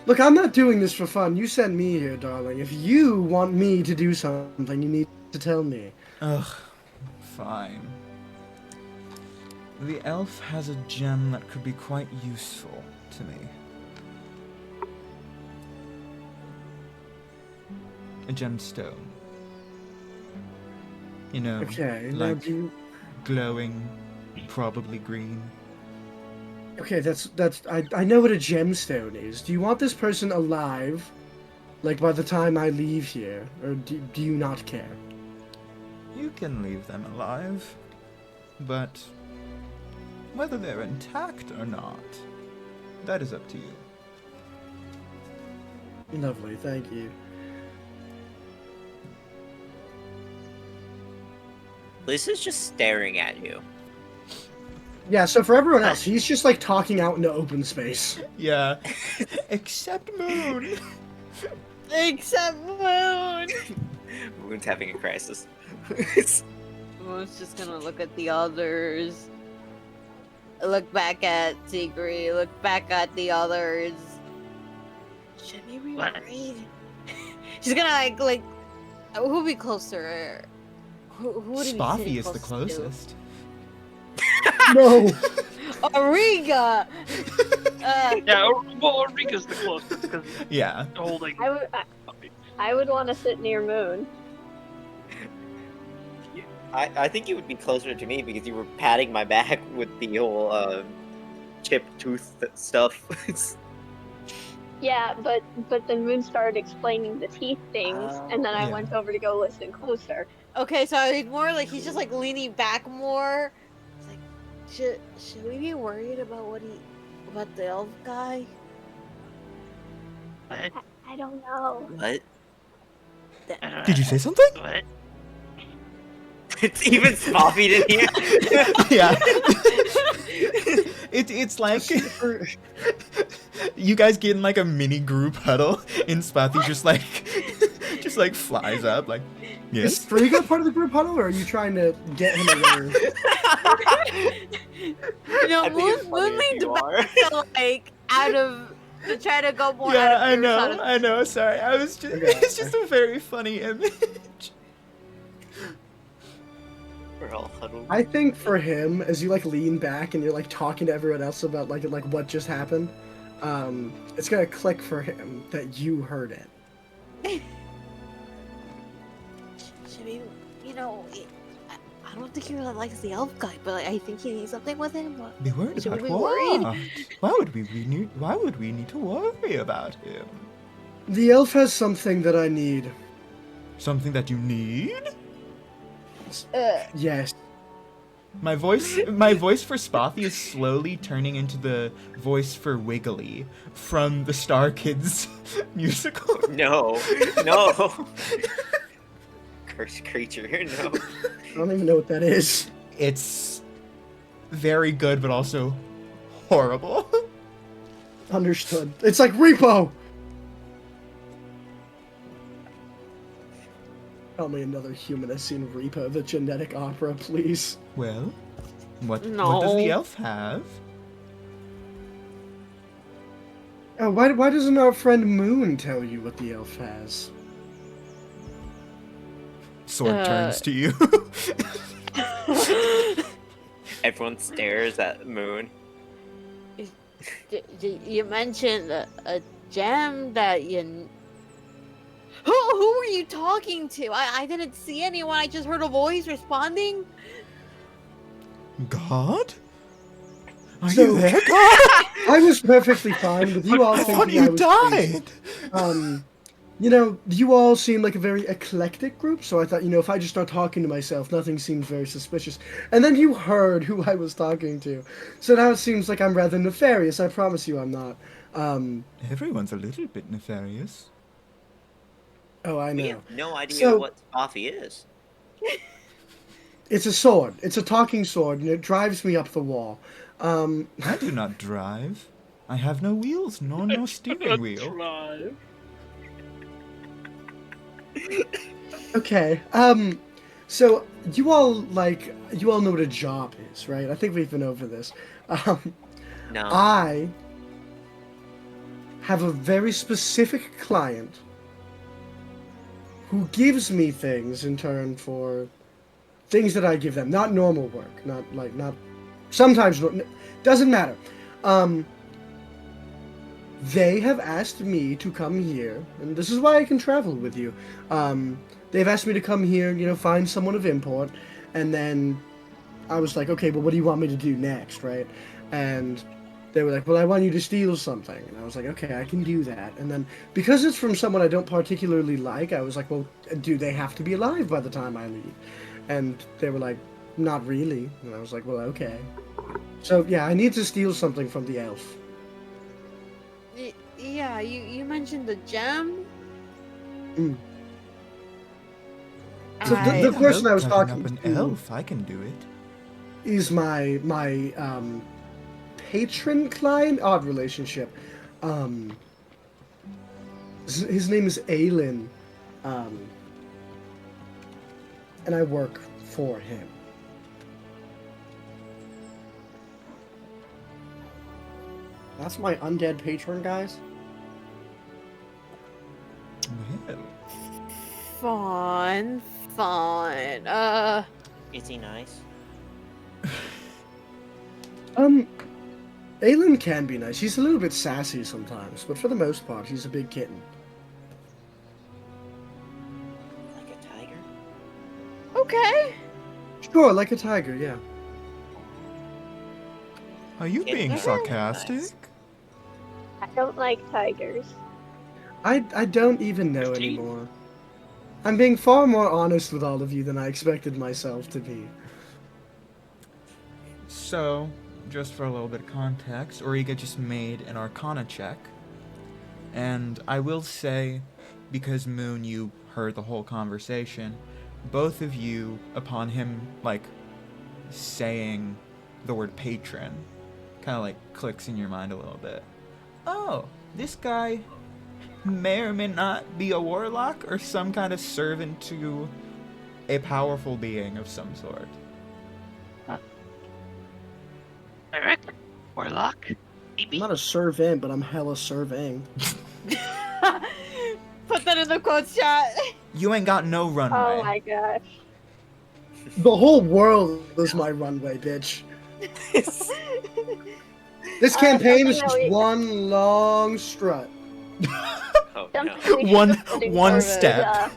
Look, I'm not doing this for fun. You sent me here, darling. If you want me to do something, you need to tell me. Ugh, fine. The elf has a gem that could be quite useful to me. A gemstone. You know, Okay, now like do you... glowing, probably green. Okay, I know what a gemstone is. Do you want this person alive, like by the time I leave here, or do you not care? You can leave them alive, but whether they're intact or not, that is up to you. Lovely, thank you. Lisa's just staring at you. Yeah, so for everyone else, he's just like talking out into open space. Yeah, except Moon. Except Moon. Moon's having a crisis. Moon's just gonna look at the others. Look back at Sigrid. Look back at the others. Should we be What? worried? She's gonna like. Who'll be closer? Who would he be Spathi sitting is the closest to? closest. No! Origa. Yeah, well, Origa's the closest because Yeah. holding. I would want to sit near Moon. I think you would be closer to me because you were patting my back with the whole chip tooth stuff. Yeah, but then Moon started explaining the teeth things, and then I Yeah. went over to go listen closer. Okay, so it's more like he's just like leaning back more. It's like, should we be worried about about the elf guy? What? I don't know. What? Did you say something? What? It's even Spathi in here. Yeah. It's like you guys get in like a mini group huddle, and Spathy just like flies up like, Is yes. Strigo part of the group huddle, or are you trying to get him away? You know, I think it's funny Moon if leaned you back are. to like out of to try to go more. Yeah, out I of know, earshot. I know. Sorry, I was just. Okay. It's just a very funny image. We're all huddled. I think for him, as you like lean back and you're like talking to everyone else about like what just happened, it's gonna click for him that you heard it. Should we, you know, I don't think he really likes the elf guy, but like, I think he needs something with him. But Be worried Should about we be what? worried? Why would we need? Why would we need to worry about him? The elf has something that I need. Something that you need? Yes. My voice for Spathi is slowly turning into the voice for Wiggly from the Star Kids musical. No. Cursed creature, no. I don't even know what that is. It's very good, but also horrible. Understood. It's like Repo! Tell me another human has seen Repo, the genetic opera, please. Well, what does No. the elf have? Why doesn't our friend Moon tell you what the elf has? Sword turns to you. Everyone stares at Moon. you mentioned a gem that you. Who were you talking to? I didn't see anyone. I just heard a voice responding. God? Are So- you there, God? I was perfectly fine with you all I thinking thought I you was died. crazy. You know, you all seem like a very eclectic group, so I thought, you know, if I just start talking to myself, nothing seemed very suspicious. And then you heard who I was talking to. So now it seems like I'm rather nefarious. I promise you I'm not. Everyone's a little bit nefarious. Oh, I We know. have no idea So- what Spathi is. It's a sword. It's a talking sword, and it drives me up the wall. I do not drive. I have no wheels, nor no steering wheel. Drive. Okay. So you all know what a job is, right? I think we've been over this. No. I have a very specific client who gives me things in turn for things that I give them, not normal work, not sometimes doesn't matter. They have asked me to come here, and this is why I can travel with you. They've asked me to come here, find someone of import, and then I was like, okay, but what do you want me to do next, right? And they were like, well, I want you to steal something. And I was like, okay, I can do that. And then, because it's from someone I don't particularly like, I was like, well, do they have to be alive by the time I leave? And they were like, not really. And I was like, well, okay. So, yeah, I need to steal something from the elf. Yeah, you mentioned the gem? So the person I was talking up an to elf, I can do it. is my patron client. Odd relationship. His name is Aelin, and I work for him. That's my undead patron, guys. Well, Fun. Is he nice? Aelin can be nice. She's a little bit sassy sometimes, but for the most part, she's a big kitten. Like a tiger? Okay. Sure, like a tiger, yeah. are you being Nice. sarcastic? I don't like tigers. I don't even know anymore. I'm being far more honest with all of you than I expected myself to be. So, just for a little bit of context, Origa just made an Arcana check. And I will say, because Moon, you heard the whole conversation, both of you, upon him, saying the word patron, kind of, clicks in your mind a little bit. Oh, this guy may or may not be a warlock or some kind of servant to a powerful being of some sort. Eric? Warlock? I'm Maybe? not a servant, but I'm hella serving. Put that in the quotes chat. You ain't got no runway. Oh my gosh. The whole world is my runway, bitch. This campaign is just definitely- one long strut. Oh, Something no. we should One- have put in one quotes is, step.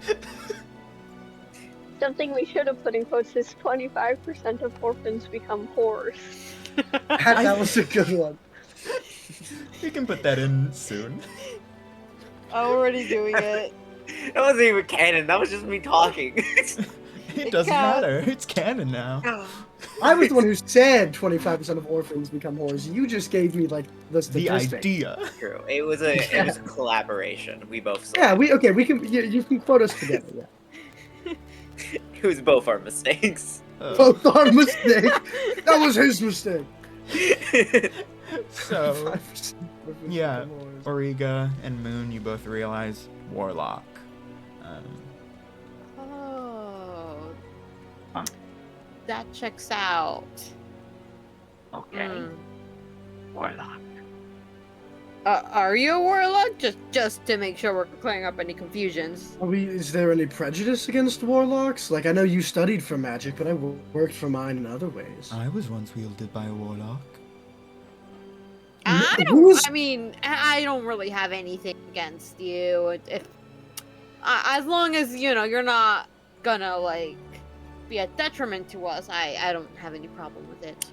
something we should have put in quotes is 25% of orphans become whores. That was a good one. You can put that in soon. Already doing it. That wasn't even canon. That was just me talking. It doesn't counts. matter. It's canon now. I was the one who said 25% of orphans become whores. You just gave me the The statistic. idea. True. It was a collaboration. We both saw Yeah, it. we can. You can quote us together. Yeah. It was both our mistakes. Both our mistake. That was his mistake. So, 5% yeah, become whores. Origa and Moon, you both realize Warlock. Oh. Huh. That checks out. Okay. Hmm. Warlock. Are you a warlock? Just to make sure we're clearing up any confusions. Is there any prejudice against warlocks? I know you studied for magic, but I worked for mine in other ways. I was once wielded by a warlock. I Who's- don't really have anything against you. If as long as you're not gonna be a detriment to us, I don't have any problem with it.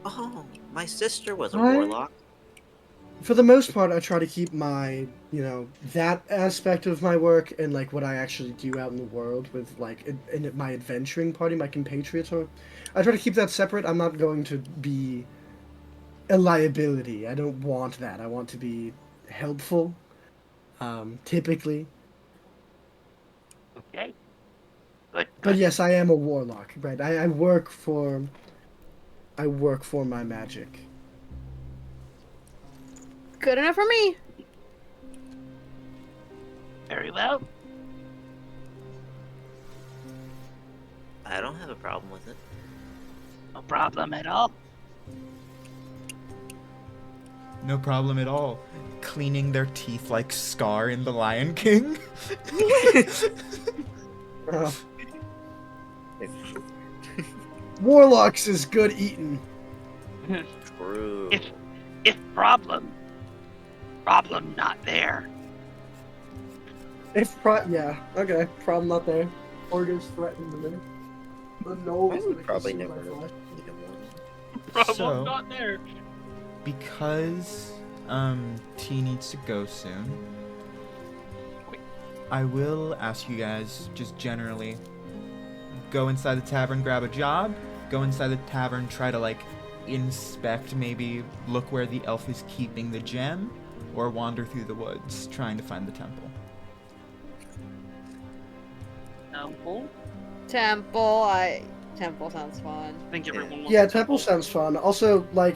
Oh, my sister was a What? warlock. For the most part, I try to keep my, that aspect of my work and what I actually do out in the world with in my adventuring party, my compatriots. I try to keep that separate. I'm not going to be a liability. I don't want that. I want to be helpful. Typically. Okay. Good. But yes, I am a warlock, right? I work for my magic. Good enough for me. Very well. I don't have a problem with it. No problem at all. No problem at all. cleaning their teeth like Scar in The Lion King. Warlocks is good eating. True. It's problem not there. Yeah, okay. Problem not there. Origa's threatening the minute. The Gnoll I is would gonna probably consume never my flesh. need one. Problem So- not there. Because T needs to go soon, I will ask you guys just generally go inside the tavern, grab a job, go inside the tavern, try to like inspect, maybe look where the elf is keeping the gem, or wander through the woods trying to find the temple. Temple sounds fun. I think everyone wants Yeah, a temple sounds fun. Also, like,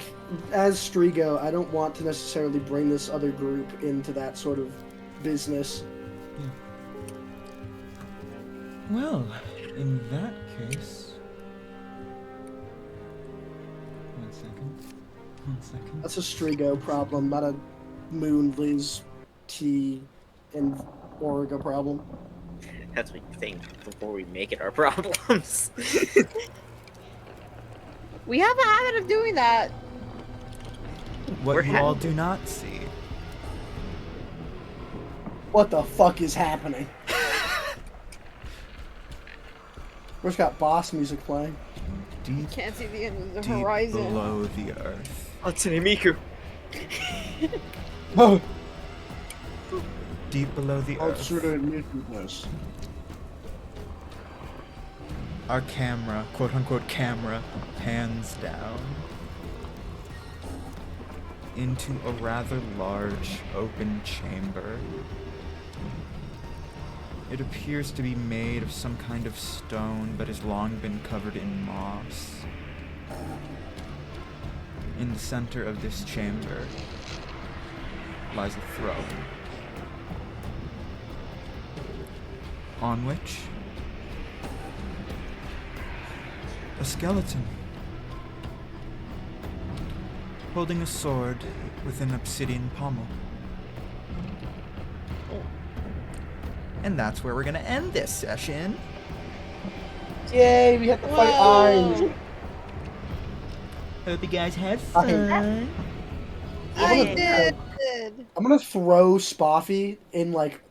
as Strigo, I don't want to necessarily bring this other group into that sort of business. Well, in that case... One second. That's a Strigo problem, not a Moon, Liz, T, and Origa problem. That's what you think before we make it our problems. We have a habit of doing that. What We're you all do not see What the fuck is happening? Where's got boss music playing? deep, Can't see the end of the deep horizon. below the earth. Hatsune Miku. Oh, Deep below the earth. this. Our camera, quote unquote camera, pans down into a rather large open chamber. It appears to be made of some kind of stone, but has long been covered in moss. In the center of this chamber lies a throne, on which a skeleton, holding a sword with an obsidian pommel. And that's where we're gonna end this session. Yay, we have to fight eyes. Hope you guys had I- fun. I I'm gonna- did. I'm gonna throw Spathi in, like,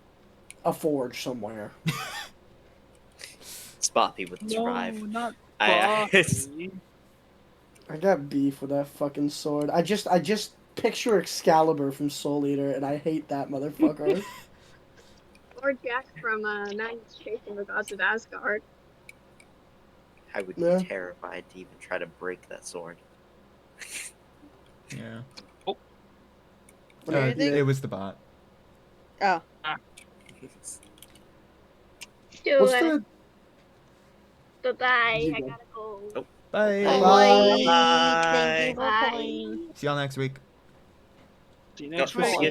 a forge somewhere. Spathi would survive. No, not I- Spathi. I got beef with that fucking sword. I just picture Excalibur from Soul Eater, and I hate that motherfucker. Or Jack from Nine's Chasing the Gods of Asgard. I would Yeah. be terrified to even try to break that sword. Yeah. What do you think? It was the bot. Oh. Do What's it. the... Bye. I You gotta go. go. Bye. Bye. Thank you for Bye. playing. See y'all next week. See you next Don't week. forget